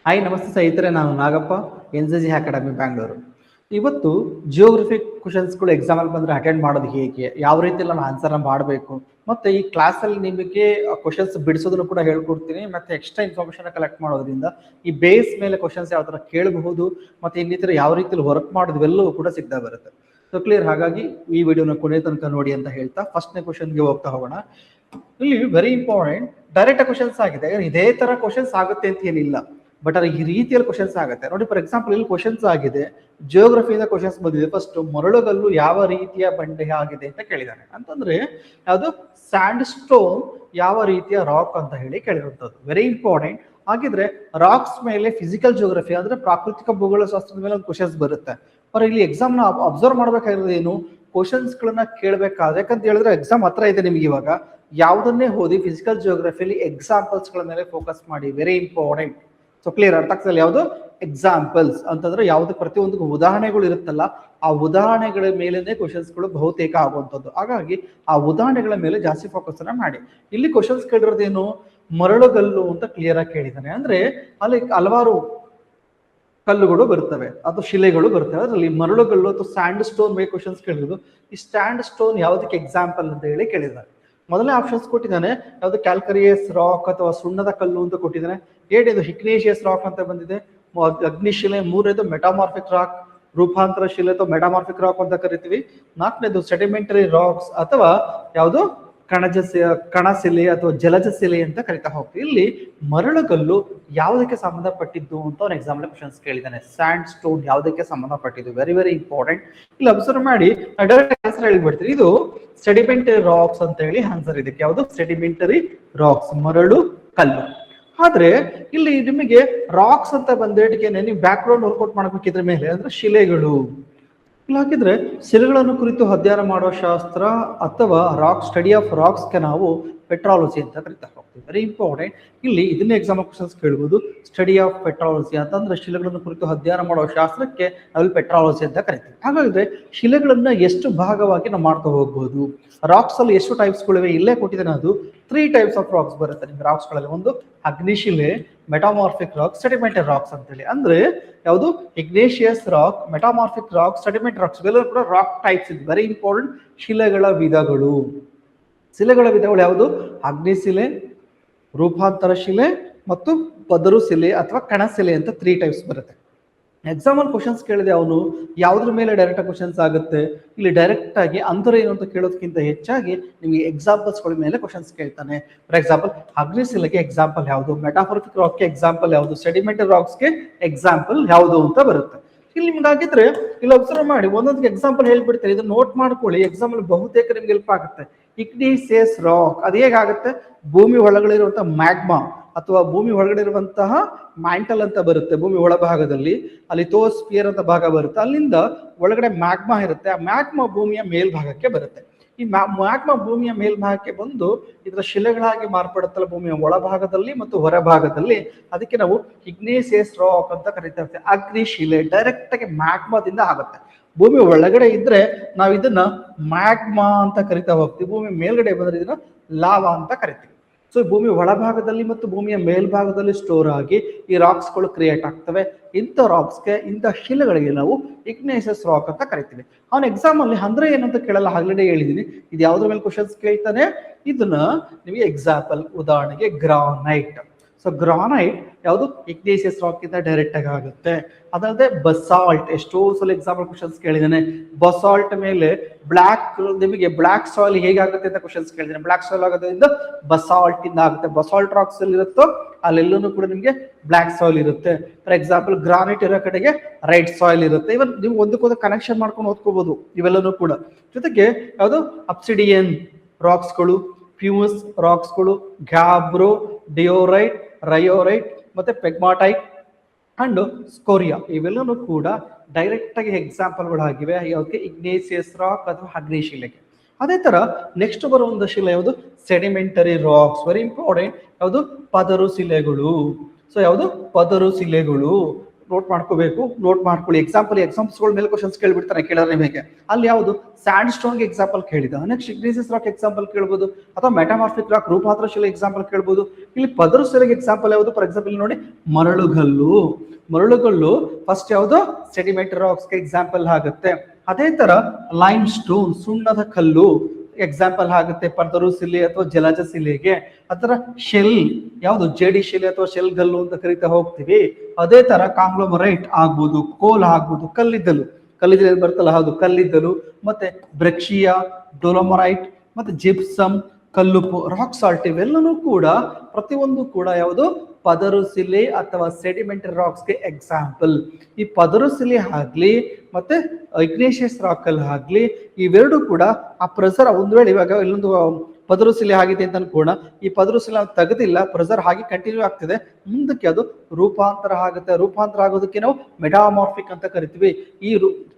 Hi ನಮಸ್ತೆ ಸ್ನೇಹಿತರೆ, ನಾನು ನಾಗಪ್ಪ, NCC ಅಕಾಡೆಮಿ ಬ್ಯಾಂಗ್ಳೂರು. ಇವತ್ತು ಜಿಯೋಗ್ರಫಿ ಕ್ವಶನ್ಸ್ಗಳು ಎಕ್ಸಾಮಲ್ಲಿ ಬಂದರೆ ಅಟೆಂಡ್ ಮಾಡೋದು ಹೇಗೆ, ಯಾವ ರೀತಿಯಲ್ಲಿ ನಾನು ಆನ್ಸರ್ನ ಮಾಡಬೇಕು, ಮತ್ತು ಈ ಕ್ಲಾಸಲ್ಲಿ ನಿಮಗೆ ಕ್ವಶನ್ಸ್ ಬಿಡಿಸೋದನ್ನು ಕೂಡ ಹೇಳ್ಕೊಡ್ತೀನಿ. ಮತ್ತು ಎಕ್ಸ್ಟ್ರಾ ಇನ್ಫಾರ್ಮೇಷನ್ ಕಲೆಕ್ಟ್ ಮಾಡೋದ್ರಿಂದ ಈ ಬೇಸ್ ಮೇಲೆ ಕ್ವಶನ್ಸ್ ಯಾವ ಥರ ಕೇಳಬಹುದು ಮತ್ತು ಇನ್ನಿತರ ಯಾವ ರೀತಿಯಲ್ಲಿ ವರ್ಕ್ ಮಾಡೋದು ಇವೆಲ್ಲವೂ ಕೂಡ ಸಿಗ್ತಾ ಬರುತ್ತೆ. So clear. ಹಾಗಾಗಿ ಈ ವಿಡಿಯೋನ ಕೊನೆ ತನಕ ನೋಡಿ ಅಂತ ಹೇಳ್ತಾ ಫಸ್ಟ್ನೇ ಕ್ವಶನ್ಗೆ ಹೋಗ್ತಾ ಹೋಗೋಣ. ಇಲ್ಲಿ ವೆರಿ ಇಂಪಾರ್ಟೆಂಟ್ ಡೈರೆಕ್ಟ್ ಕ್ವಶನ್ಸ್ ಆಗಿದೆ. ಇದೇ ತರ ಕ್ವಶನ್ಸ್ ಆಗುತ್ತೆ ಅಂತ ಏನಿಲ್ಲ, ಬಟ್ ಅದು ಈ ರೀತಿಯಲ್ಲಿ ಕ್ವಶನ್ಸ್ ಆಗುತ್ತೆ ನೋಡಿ. ಫಾರ್ ಎಕ್ಸಾಂಪಲ್ ಇಲ್ಲಿ ಕ್ವಶನ್ಸ್ ಆಗಿದೆ, ಜಿಯೋಗ್ರಫಿಯಿಂದ ಕ್ವಶನ್ಸ್ ಬಂದಿದೆ. ಫಸ್ಟ್ ಮರಳುಗಲ್ಲು ಯಾವ ರೀತಿಯ ಬಂಡೆ ಆಗಿದೆ ಅಂತ ಕೇಳಿದಾನೆ. ಅಂತಂದ್ರೆ ಯಾವುದು ಸ್ಯಾಂಡ್ ಸ್ಟೋನ್ ಯಾವ ರೀತಿಯ ರಾಕ್ ಅಂತ ಹೇಳಿ ಕೇಳಿರುವಂತದ್ದು. Very important. ಹಾಗಿದ್ರೆ ರಾಕ್ಸ್ ಮೇಲೆ ಫಿಸಿಕಲ್ ಜಿಯೋಗ್ರಫಿ ಅಂದ್ರೆ ಪ್ರಾಕೃತಿಕ ಭೂಗೋಳ ಶಾಸ್ತ್ರದ ಮೇಲೆ ಒಂದು ಕ್ವಶನ್ಸ್ ಬರುತ್ತೆ. ಫಾರ್ ಇಲ್ಲಿ ಎಕ್ಸಾಮ್ ನ ಅಬ್ಸರ್ವ್ ಮಾಡ್ಬೇಕಾಗಿರೋದು ಏನು, ಕ್ವಶನ್ಸ್ ಗಳನ್ನ ಕೇಳಬೇಕಾದ್ರೆ. ಯಾಕಂತ ಹೇಳಿದ್ರೆ ಎಕ್ಸಾಮ್ ಹತ್ರ ಇದೆ ನಿಮ್ಗೆ. ಇವಾಗ ಯಾವುದನ್ನೇ ಓದಿ ಫಿಸಿಕಲ್ ಜಿಯೋಗ್ರಫಿಲಿ ಎಕ್ಸಾಂಪಲ್ಸ್ ಗಳ ಮೇಲೆ ಫೋಕಸ್ ಮಾಡಿ. Very important. So clear. ಅರ್ಥ ಆಗ್ತದೆ ಯಾವುದು ಎಕ್ಸಾಂಪಲ್ಸ್ ಅಂತಂದ್ರೆ ಯಾವ್ದು ಪ್ರತಿಯೊಂದು ಉದಾಹರಣೆಗಳು ಇರುತ್ತಲ್ಲ, ಆ ಉದಾಹರಣೆಗಳ ಮೇಲೇನೆ ಕ್ವಶನ್ಸ್ ಗಳು ಬಹುತೇಕ ಆಗುವಂಥದ್ದು. ಹಾಗಾಗಿ ಆ ಉದಾಹರಣೆಗಳ ಮೇಲೆ ಜಾಸ್ತಿ ಫೋಕಸ್ ಅನ್ನ ಮಾಡಿ. ಇಲ್ಲಿ ಕ್ವಶನ್ಸ್ ಕೇಳಿರೋದೇನು, ಮರಳುಗಲ್ಲು ಅಂತ ಕ್ಲಿಯರ್ ಆಗಿ ಕೇಳಿದಾನೆ. ಅಂದ್ರೆ ಅಲ್ಲಿ ಹಲವಾರು ಕಲ್ಲುಗಳು ಬರ್ತವೆ ಅಥವಾ ಶಿಲೆಗಳು ಬರ್ತವೆ. ಅದರಲ್ಲಿ ಮರಳುಗಲ್ಲು ಅಥವಾ ಸ್ಯಾಂಡ್ ಸ್ಟೋನ್ ಮೇಲೆ ಕ್ವಶನ್ಸ್ ಕೇಳಿರೋದು. ಈ ಸ್ಟ್ಯಾಂಡ್ ಸ್ಟೋನ್ ಯಾವುದಕ್ಕೆ ಎಕ್ಸಾಂಪಲ್ ಅಂತ ಹೇಳಿ ಕೇಳಿದ್ದಾರೆ. ಮೊದಲನೇ ಆಪ್ಷನ್ಸ್ ಕೊಟ್ಟಿದ್ದಾನೆ, ಯಾವುದು ಕ್ಯಾಲ್ಕರಿಯಸ್ ರಾಕ್ ಅಥವಾ ಸುಣ್ಣದ ಕಲ್ಲು ಅಂತ ಕೊಟ್ಟಿದ್ದಾನೆ. ಎರಡನೇದು ಹಿಗ್ನೇಷಿಯಸ್ ರಾಕ್ ಅಂತ ಬಂದಿದೆ, ಅಗ್ನಿಶಿಲೆ. ಮೂರನೇದು ಮೆಟಾಮಾರ್ಫಿಕ್ ರಾಕ್, ರೂಪಾಂತರ ಶಿಲೆ ಅಥವಾ ಮೆಟಾಮಾರ್ಫಿಕ್ ರಾಕ್ ಅಂತ ಕರಿತೀವಿ. ನಾಲ್ಕನೇದು ಸೆಡಿಮೆಂಟರಿ ರಾಕ್ಸ್ ಅಥವಾ ಯಾವುದು ಕಣಶಿಲೆ ಅಥವಾ ಜಲಜ ಶಿಲೆ ಅಂತ ಕರಿತಾ ಹೋಗ್ತೀವಿ. ಇಲ್ಲಿ ಮರಳುಗಲ್ಲು ಯಾವುದಕ್ಕೆ ಸಂಬಂಧಪಟ್ಟಿದ್ದು ಅಂತ ಒಂದು ಎಕ್ಸಾಂಪಲ್ ಕ್ವಶನ್ಸ್ ಕೇಳಿದ್ದಾನೆ. ಸ್ಯಾಂಡ್ ಸ್ಟೋನ್ ಯಾವುದಕ್ಕೆ ಸಂಬಂಧಪಟ್ಟಿದ್ದು. Very very important. ಇಲ್ಲಿ ಅಬ್ಸರ್ವ್ ಮಾಡಿ, ಡೈರೆಕ್ಟ್ ಆನ್ಸರ್ ಹೇಳ್ಬಿಡ್ತೀವಿ. ಇದು ಸೆಡಿಮೆಂಟರಿ ರಾಕ್ಸ್ ಅಂತ ಹೇಳಿ ಆನ್ಸರ್ ಇದಕ್ಕೆ. ಯಾವುದು ಸೆಡಿಮೆಂಟರಿ ರಾಕ್ಸ್, ಮರಳು ಕಲ್ಲು. ಆದ್ರೆ ಇಲ್ಲಿ ನಿಮಗೆ ರಾಕ್ಸ್ ಅಂತ ಬಂದೇಟಿಗೆ ನೀವು ಬ್ಯಾಕ್ ಗ್ರೌಂಡ್ ವರ್ಕೌಟ್ ಮಾಡ್ಬೇಕಿದ್ರ ಮೇಲೆ ಅಂದ್ರೆ ಶಿಲೆಗಳು. ಇಲ್ಲಿ ಹಾಕಿದ್ರೆ ಶಿಲೆಗಳನ್ನು ಕುರಿತು ಅಧ್ಯಯನ ಮಾಡುವ ಶಾಸ್ತ್ರ ಅಥವಾ ರಾಕ್ ಸ್ಟಡಿ ಆಫ್ ರಾಕ್ಸ್ಗೆ ನಾವು ಪೆಟ್ರಾಲಜಿ ಅಂತ ಕರಿತಾ ಹೋಗ್ತೀವಿ. Very important. ಇಲ್ಲಿ ಇದನ್ನೇ ಎಕ್ಸಾಮ್ ಕ್ವಶನ್ಸ್ ಕೇಳ್ಬೋದು. ಸ್ಟಡಿ ಆಫ್ ಪೆಟ್ರಾಲಜಿ ಅಂತಂದ್ರೆ ಶಿಲೆಗಳನ್ನು ಕುರಿತು ಅಧ್ಯಯನ ಮಾಡುವ ಶಾಸ್ತ್ರಕ್ಕೆ ನಾವು ಪೆಟ್ರಾಲಜಿ ಅಂತ ಕರಿತೀವಿ. ಹಾಗಾದ್ರೆ ಶಿಲೆಗಳನ್ನ ಎಷ್ಟು ಭಾಗವಾಗಿ ನಾವು ಮಾಡ್ತಾ ಹೋಗ್ಬೋದು. ರಾಕ್ಸ್ ಅಲ್ಲಿ ಎಷ್ಟು ಟೈಪ್ಸ್ ಗಳಿವೆ ಇಲ್ಲೇ ಕೊಟ್ಟಿದ್ದೇನೆ. ಅದು 3 ಟೈಪ್ಸ್ ಆಫ್ ರಾಕ್ಸ್ ಬರುತ್ತೆ ನಿಮ್ಗೆ ರಾಕ್ಸ್ ಗಳಲ್ಲಿ. ಒಂದು ಅಗ್ನಿಶಿಲೆ, ಮೆಟಾಮಾರ್ಫಿಕ್ ರಾಕ್, ಸೆಡಿಮೆಂಟರಿ ರಾಕ್ಸ್ ಅಂತ ಹೇಳಿ. ಅಂದ್ರೆ ಯಾವುದು igneous rock, metamorphic rock, sedimentary rocks ಇವೆಲ್ಲ ಕೂಡ ರಾಕ್ ಟೈಪ್ಸ್ ಇದೆ. Very important. ಶಿಲೆಗಳ ವಿಧಗಳು. ಶಿಲೆಗಳ ವಿಧಗಳು ಯಾವುದು, ಅಗ್ನಿಶಿಲೆ, ರೂಪಾಂತರ ಶಿಲೆ ಮತ್ತು ಪದರು ಶಿಲೆ ಅಥವಾ ಕಣಶಿಲೆ ಅಂತ 3 ಟೈಪ್ಸ್ ಬರುತ್ತೆ. ಎಕ್ಸಾಮಲ್ ಕ್ವಶನ್ಸ್ ಕೇಳಿದೆ ಅವನು ಯಾವ್ದ್ರ ಮೇಲೆ ಡೈರೆಕ್ಟ್ ಕ್ವಶನ್ಸ್ ಆಗುತ್ತೆ. ಇಲ್ಲಿ ಡೈರೆಕ್ಟ್ ಆಗಿ ಅಂತರ ಏನು ಅಂತ ಕೇಳೋದಕ್ಕಿಂತ ಹೆಚ್ಚಾಗಿ ನಿಮಗೆ ಎಕ್ಸಾಂಪಲ್ಸ್ ಗಳ ಮೇಲೆ ಕ್ವಶನ್ಸ್ ಕೇಳ್ತಾನೆ. ಫಾರ್ ಎಕ್ಸಾಂಪಲ್ ಅಗ್ನಿಶಿಲೆಗೆ ಎಕ್ಸಾಂಪಲ್ ಯಾವುದು, ಮೆಟಾಮಾರ್ಫಿಕ್ ರಾಕ್ಗೆ ಎಕ್ಸಾಂಪಲ್ ಯಾವುದು, ಸೆಡಿಮೆಂಟರಿ ರಾಕ್ಸ್ಗೆ ಎಕ್ಸಾಂಪಲ್ ಯಾವುದು ಅಂತ ಬರುತ್ತೆ. ಇಲ್ಲಿ ನಿಮ್ಗೆ ಆಗಿದ್ರೆ ಇಲ್ಲಿ ಅಬ್ಸರ್ವ್ ಮಾಡಿ ಒಂದೊಂದು ಎಕ್ಸಾಂಪಲ್ ಹೇಳ್ಬಿಡ್ತಾರೆ. ಇದನ್ನ ನೋಟ್ ಮಾಡ್ಕೊಳ್ಳಿ. ಎಕ್ಸಾಮ್ ಅಲ್ಲಿ ಬಹುತೇಕ ನಿಮ್ಗೆ ಹೆಲ್ಪ್ ಆಗುತ್ತೆ. ಇಗ್ನಿಷಿಯಸ್ ರಾಕ್ ಅದು ಹೇಗಾಗುತ್ತೆ, ಭೂಮಿ ಒಳಗಡೆ ಇರುವಂತಹ ಮ್ಯಾಗ್ಮಾ ಅಥವಾ ಭೂಮಿ ಒಳಗಡೆ ಇರುವಂತಹ ಮ್ಯಾಂಟಲ್ ಅಂತ ಬರುತ್ತೆ. ಭೂಮಿ ಒಳಭಾಗದಲ್ಲಿ ಅಲ್ಲಿ ಲಿಥೋಸ್ಫಿಯರ್ ಅಂತ ಭಾಗ ಬರುತ್ತೆ. ಅಲ್ಲಿಂದ ಒಳಗಡೆ ಮ್ಯಾಗ್ಮಾ ಇರುತ್ತೆ. ಆ ಮ್ಯಾಗ್ಮಾ ಭೂಮಿಯ ಮೇಲ್ಭಾಗಕ್ಕೆ ಬರುತ್ತೆ. ಈ ಮ್ಯಾಗ್ಮಾ ಭೂಮಿಯ ಮೇಲ್ಭಾಗಕ್ಕೆ ಬಂದು ಇದರ ಶಿಲೆಗಳಾಗಿ ಮಾರ್ಪಡುತ್ತಲ್ಲ ಭೂಮಿಯ ಒಳಭಾಗದಲ್ಲಿ ಮತ್ತು ಹೊರಭಾಗದಲ್ಲಿ. ಅದಕ್ಕೆ ನಾವು ಇಗ್ನೇಷಿಯಸ್ ರಾಕ್ ಅಂತ ಕರಿತಾ ಇರ್ತೀವಿ. ಅಗ್ನಿ ಶಿಲೆ ಡೈರೆಕ್ಟ್ ಆಗಿ ಮ್ಯಾಗ್ಮಾದಿಂದ ಆಗುತ್ತೆ. ಭೂಮಿ ಒಳಗಡೆ ಇದ್ರೆ ನಾವು ಇದನ್ನ ಮ್ಯಾಗ್ಮಾ ಅಂತ ಕರಿತಾ ಹೋಗ್ತೀವಿ. ಭೂಮಿ ಮೇಲ್ಗಡೆ ಬಂದ್ರೆ ಇದನ್ನ ಲಾವಾ ಅಂತ ಕರಿತೀವಿ. ಸೊ ಭೂಮಿ ಒಳಭಾಗದಲ್ಲಿ ಮತ್ತು ಭೂಮಿಯ ಮೇಲ್ಭಾಗದಲ್ಲಿ ಸ್ಟೋರ್ ಆಗಿ ಈ ರಾಕ್ಸ್ ಗಳು ಕ್ರಿಯೇಟ್ ಆಗ್ತವೆ. ಇಂಥ ರಾಕ್ಸ್ಗೆ, ಇಂಥ ಶಿಲೆಗಳಿಗೆ ನಾವು ಇಗ್ನೇಷಿಯಸ್ ರಾಕ್ ಅಂತ ಕರಿತೀವಿ. ಅವನ ಎಕ್ಸಾಮ್ ಅಲ್ಲಿ ಅಂದ್ರೆ ಏನಂತ ಕೇಳಲ್ಲ, ಆಗ್ಲೇ ಹೇಳಿದೀನಿ. ಇದು ಯಾವ್ದ್ರ ಮೇಲೆ ಕ್ವಶನ್ಸ್ ಕೇಳ್ತಾನೆ, ಇದನ್ನ ನಿಮಗೆ ಎಕ್ಸಾಂಪಲ್ ಉದಾಹರಣೆಗೆ ಗ್ರಾನೈಟ್. ಸೊ ಗ್ರಾನೈಟ್ ಯಾವುದು ಇಗ್ನೇಷಿಯಸ್ ರಾಕ್ ಇಂದ ಡೈರೆಕ್ಟ್ ಆಗಿ ಆಗುತ್ತೆ. ಅದಲ್ಲದೆ ಬಸಾಲ್ಟ್ ಎಷ್ಟೋ ಸಲ ಎಕ್ಸಾಂಪಲ್ ಕ್ವಶನ್ಸ್ ಕೇಳಿದಾನೆ. ಬಸಾಲ್ಟ್ ಮೇಲೆ ನಿಮಗೆ ಬ್ಲಾಕ್ ಸಾಯಿಲ್ ಹೇಗಾಗುತ್ತೆ ಅಂತ ಕ್ವಶನ್ಸ್ ಕೇಳಿದಾನೆ. ಬ್ಲಾಕ್ ಸಾಯಿಲ್ ಆಗೋದ್ರಿಂದ ಬಸಾಲ್ಟ್ ಇಂದ ಆಗುತ್ತೆ. ಬಸಾಲ್ಟ್ ರಾಕ್ಸ್ ಅಲ್ಲಿ ಇರುತ್ತೋ ಅಲ್ಲೆಲ್ಲೂ ಕೂಡ ನಿಮಗೆ ಬ್ಲಾಕ್ ಸಾಯಿಲ್ ಇರುತ್ತೆ. ಫಾರ್ ಎಕ್ಸಾಂಪಲ್ ಗ್ರಾನೈಟ್ ಇರೋ ಕಡೆಗೆ ರೈಟ್ ಸಾಯಿಲ್ ಇರುತ್ತೆ. ಇವನ್ ನೀವು ಒಂದಕ್ಕೊಂದು ಕನೆಕ್ಷನ್ ಮಾಡ್ಕೊಂಡು ಓದ್ಕೋಬಹುದು ಇವೆಲ್ಲನೂ ಕೂಡ. ಜೊತೆಗೆ ಯಾವುದು ಅಬ್ಸಿಡಿಯನ್ ರಾಕ್ಸ್ಗಳು, ಫ್ಯೂಮಸ್ ರಾಕ್ಸ್ಗಳು, ಗ್ಯಾಬ್ರೋ, ಡಿಯೋರೈಟ್, ರಯೋರೈಟ್ ಮತ್ತೆ ಪೆಗ್ಮಾಟೈಟ್ ಅಂಡ್ ಸ್ಕೋರಿಯಾ ಇವೆಲ್ಲನೂ ಕೂಡ ಡೈರೆಕ್ಟ್ ಆಗಿ ಎಕ್ಸಾಂಪಲ್ಗಳು ಆಗಿವೆ ಯಾವ್ದಕ್ಕೆ, ಇಗ್ನೇಷಿಯಸ್ ರಾಕ್ ಅಥವಾ ಅಗ್ನಿಶಿಲೆಗೆ. ಅದೇ ತರ ನೆಕ್ಸ್ಟ್ ಬರೋ ಒಂದು ಶಿಲೆ ಯಾವುದು, ಸೆಡಿಮೆಂಟರಿ ರಾಕ್ಸ್. Very important. ಯಾವುದು, ಪದರು ಶಿಲೆಗಳು. ಸೊ ಯಾವುದು, ಪದರು ಶಿಲೆಗಳು. ನೋಟ್ ಮಾಡ್ಕೋಬೇಕು, ನೋಟ್ ಮಾಡ್ಕೊಳ್ಳಿ. ಎಕ್ಸಾಂಪಲ್ಸ್ಗಳ ಮೇಲೆ ಕ್ವಶನ್ಸ್ ಕೇಳ್ಬಿಡ್ತಾರೆ ಕೇಳಿದ್ರೆ ನಿಮಗೆ. ಅಲ್ಲಿ ಯಾವುದು ಸ್ಯಾಂಡ್ ಸ್ಟೋನ್ಗೆ ಎಕ್ಸಾಂಪಲ್ ಕೇಳಿದ, ನೆಕ್ಸ್ಟ್ ಇಗ್ನೇಸಿಯಸ್ ರಾಕ್ ಎಕ್ಸಾಂಪಲ್ ಕೇಳ್ಬೋದು, ಅಥವಾ ಮೆಟಾಮಾರ್ಫಿಕ್ ರಾಕ್ ರೂಪಾಂತರ ಶಿಲೆ ಎಕ್ಸಾಂಪಲ್ ಕೇಳ್ಬೋದು. ಇಲ್ಲಿ ಪದರು ಶಿಲೆಗೆ ಎಕ್ಸಾಂಪಲ್ ಯಾವುದು? ಫಾರ್ ಎಕ್ಸಾಂಪಲ್ ನೋಡಿ, ಮರಳುಗಲ್ಲು ಫಸ್ಟ್ ಯಾವುದು ಸೆಡಿಮೆಂಟರಿ ರಾಕ್ಸ್ಗೆ ಎಕ್ಸಾಂಪಲ್ ಆಗುತ್ತೆ. ಅದೇ ತರ ಲೈಮ್ ಸ್ಟೋನ್ ಸುಣ್ಣದ ಕಲ್ಲು ಎಕ್ಸಾಂಪಲ್ ಆಗುತ್ತೆ ಪದರು ಶಿಲೆ ಅಥವಾ ಜಲಜ ಶಿಲೆಗೆ. ಅದರ ಶೆಲ್ ಯಾವುದು ಜೇಡಿ ಶಿಲೆ ಅಥವಾ ಶೆಲ್ ಗಲ್ಲು ಅಂತ ಕರಿತಾ ಹೋಗ್ತೀವಿ. ಅದೇ ತರ ಕಾಂಗ್ಲೋಮರೈಟ್ ಆಗ್ಬೋದು, ಕೋಲ್ ಆಗ್ಬೋದು, ಕಲ್ಲಿದ್ದಲು ಬರ್ತಲ್ಲ, ಹೌದು ಕಲ್ಲಿದ್ದಲು, ಮತ್ತೆ ಬ್ರೆಕ್ಷಿಯಾ, ಡೊಲೊಮರೈಟ್, ಮತ್ತೆ ಜಿಪ್ಸಮ್, ಕಲ್ಲುಪ್ಪು, ರಾಕ್ ಸಾಲ್ಟ್ ಇವೆಲ್ಲನೂ ಕೂಡ ಪ್ರತಿಯೊಂದು ಕೂಡ ಯಾವುದು ಪದರು ಶಿಲೆ ಅಥವಾ ಸೆಡಿಮೆಂಟರಿ ರಾಕ್ಸ್ಗೆ ಎಕ್ಸಾಂಪಲ್. ಈ ಪದರು ಶಿಲೆ ಆಗ್ಲಿ ಮತ್ತೆ ಇಗ್ನೇಷಿಯಸ್ ರಾಕ್ ಅಲ್ಲಿ ಆಗ್ಲಿ ಇವೆರಡು ಕೂಡ ಆ ಪ್ರೆಸರ್ ಒಂದು ವೇಳೆ ಇವಾಗ ಇಲ್ಲೊಂದು ಪದರು ಶಿಲೆ ಆಗಿದೆ ಅಂತ ಅನ್ಕೋಣ, ಈ ಪದರು ಶಿಲೆ ತೆಗೆದಿಲ್ಲ, ಪ್ರೆಸರ್ ಹಾಗೆ ಕಂಟಿನ್ಯೂ ಆಗ್ತಿದೆ, ಮುಂದಕ್ಕೆ ಅದು ರೂಪಾಂತರ ಆಗುತ್ತೆ. ರೂಪಾಂತರ ಆಗೋದಕ್ಕೆ ನಾವು ಮೆಟಾಮಾರ್ಫಿಕ್ ಅಂತ ಕರಿತೀವಿ. ಈ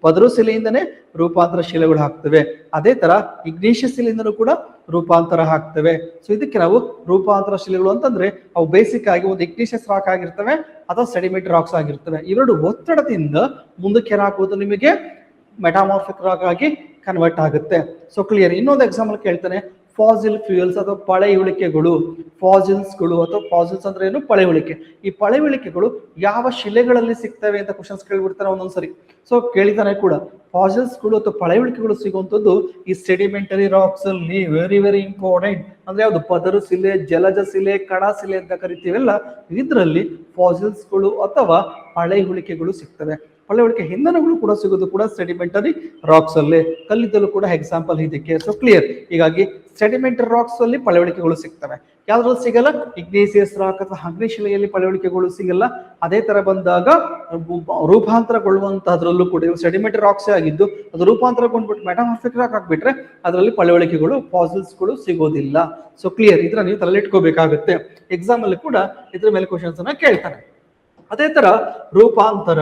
ಪದರು ಶಿಲೆಯಿಂದನೇ ರೂಪಾಂತರ ಶಿಲೆಗಳು ಆಗ್ತವೆ. ಅದೇ ತರ ಇಗ್ನೇಷಿಯಸ್ ಶಿಲೆಯಿಂದನೂ ಕೂಡ ರೂಪಾಂತರ ಆಗ್ತವೆ. ಸೊ ಇದಕ್ಕೆ ನಾವು ರೂಪಾಂತರ ಶಿಲೆಗಳು ಅಂತಂದ್ರೆ ಅವು ಬೇಸಿಕ್ ಆಗಿ ಒಂದು ಇಗ್ನೇಷಿಯಸ್ ರಾಕ್ ಆಗಿರ್ತವೆ ಅಥವಾ ಸೆಡಿಮೆಂಟರಿ ರಾಕ್ಸ್ ಆಗಿರ್ತವೆ. ಇವೆರಡು ಒತ್ತಡದಿಂದ ಮುಂದಕ್ಕೆ ಏನಾಗುವುದು ನಿಮಗೆ ಮೆಟಾಮಾರ್ಫಿಕ್ ರಾಕ್ ಆಗಿ ಕನ್ವರ್ಟ್ ಆಗುತ್ತೆ. So clear. ಇನ್ನೊಂದು ಎಕ್ಸಾಂಪಲ್ ಕೇಳ್ತಾನೆ, ಫಾಸಿಲ್ ಫ್ಯೂಯಲ್ಸ್ ಅಥವಾ ಪಳೆಯುಳಿಕೆಗಳು. ಫಾಸಿಲ್ಸ್ಗಳು ಅಥವಾ ಫಾಸಿಲ್ಸ್ ಅಂದ್ರೆ ಏನು? ಪಳೆಯುಳಿಕೆ. ಈ ಪಳೆಯುಳಿಕೆಗಳು ಯಾವ ಶಿಲೆಗಳಲ್ಲಿ ಸಿಗ್ತವೆ ಅಂತ ಕ್ವಶನ್ಸ್ ಕೇಳ್ಬಿಡ್ತಾರೆ ಒಂದೊಂದ್ಸರಿ. ಸೊ ಕೇಳಿದಾನೆ ಕೂಡ ಫಾಸಿಲ್ಸ್ಗಳು ಅಥವಾ ಪಳೆಯುಳಿಕೆಗಳು ಸಿಗುವಂಥದ್ದು ಈ ಸೆಡಿಮೆಂಟರಿ ರಾಕ್ಸ್ ಅಲ್ಲಿ ವೆರಿ ವೆರಿ ಇಂಪಾರ್ಟೆಂಟ್. ಅಂದ್ರೆ ಯಾವುದು ಪದರು ಶಿಲೆ, ಜಲಜ ಶಿಲೆ, ಕಣ ಶಿಲೆ ಅಂತ ಕರಿತೀವಲ್ಲ, ಇದರಲ್ಲಿ ಫಾಸಿಲ್ಸ್ಗಳು ಅಥವಾ ಪಳೆಯುಳಿಕೆಗಳು ಸಿಗ್ತವೆ. ಪಳೆಯುಳಿಕೆ ಇಂಧನಗಳು ಕೂಡ ಸಿಗೋದು ಕೂಡ ಸೆಡಿಮೆಂಟರಿ ರಾಕ್ಸ್ ಅಲ್ಲಿ. ಕಲ್ಲಿದ್ದಲು ಕೂಡ ಎಕ್ಸಾಂಪಲ್ ಇದಕ್ಕೆ. So clear. ಹೀಗಾಗಿ ಸೆಡಿಮೆಂಟರಿ ರಾಕ್ಸ್ ಅಲ್ಲಿ ಪಳೆಯುಳಿಕೆಗಳು ಸಿಗ್ತವೆ. ಯಾವ್ದ್ರಲ್ಲಿ ಸಿಗಲ್ಲ? ಇಗ್ನೇಸಿಯಸ್ ರಾಕ್ ಅಥವಾ ಅಗ್ನಿಶಿಲೆಯಲ್ಲಿ ಪಳೆಯುಳಿಕೆಗಳು ಸಿಗಲ್ಲ. ಅದೇ ತರ ಬಂದಾಗ ರೂಪಾಂತರಗೊಳ್ಳುವಂತಹದ್ರಲ್ಲೂ ಕೂಡ ಸೆಡಿಮೆಂಟರಿ ರಾಕ್ಸ್ ಆಗಿದ್ದು ಅದು ರೂಪಾಂತರಗೊಂಡ್ಬಿಟ್ಟು ಮೆಟಾಮಾರ್ಫಿಕ್ ರಾಕ್ ಆಗ್ಬಿಟ್ರೆ ಅದರಲ್ಲಿ ಪಳೆಯುಳಿಕೆಗಳು ಫಾಸಿಲ್ಸ್ಗಳು ಸಿಗೋದಿಲ್ಲ. So clear. ಇದ್ರ ನೀವು ತಲೆಲಿಟ್ಕೋಬೇಕಾಗುತ್ತೆ. ಎಕ್ಸಾಮ್ ಅಲ್ಲಿ ಕೂಡ ಇದ್ರ ಮೇಲೆ ಕ್ವಶನ್ಸ್ ಅನ್ನ ಕೇಳ್ತಾನೆ. ಅದೇ ತರ ರೂಪಾಂತರ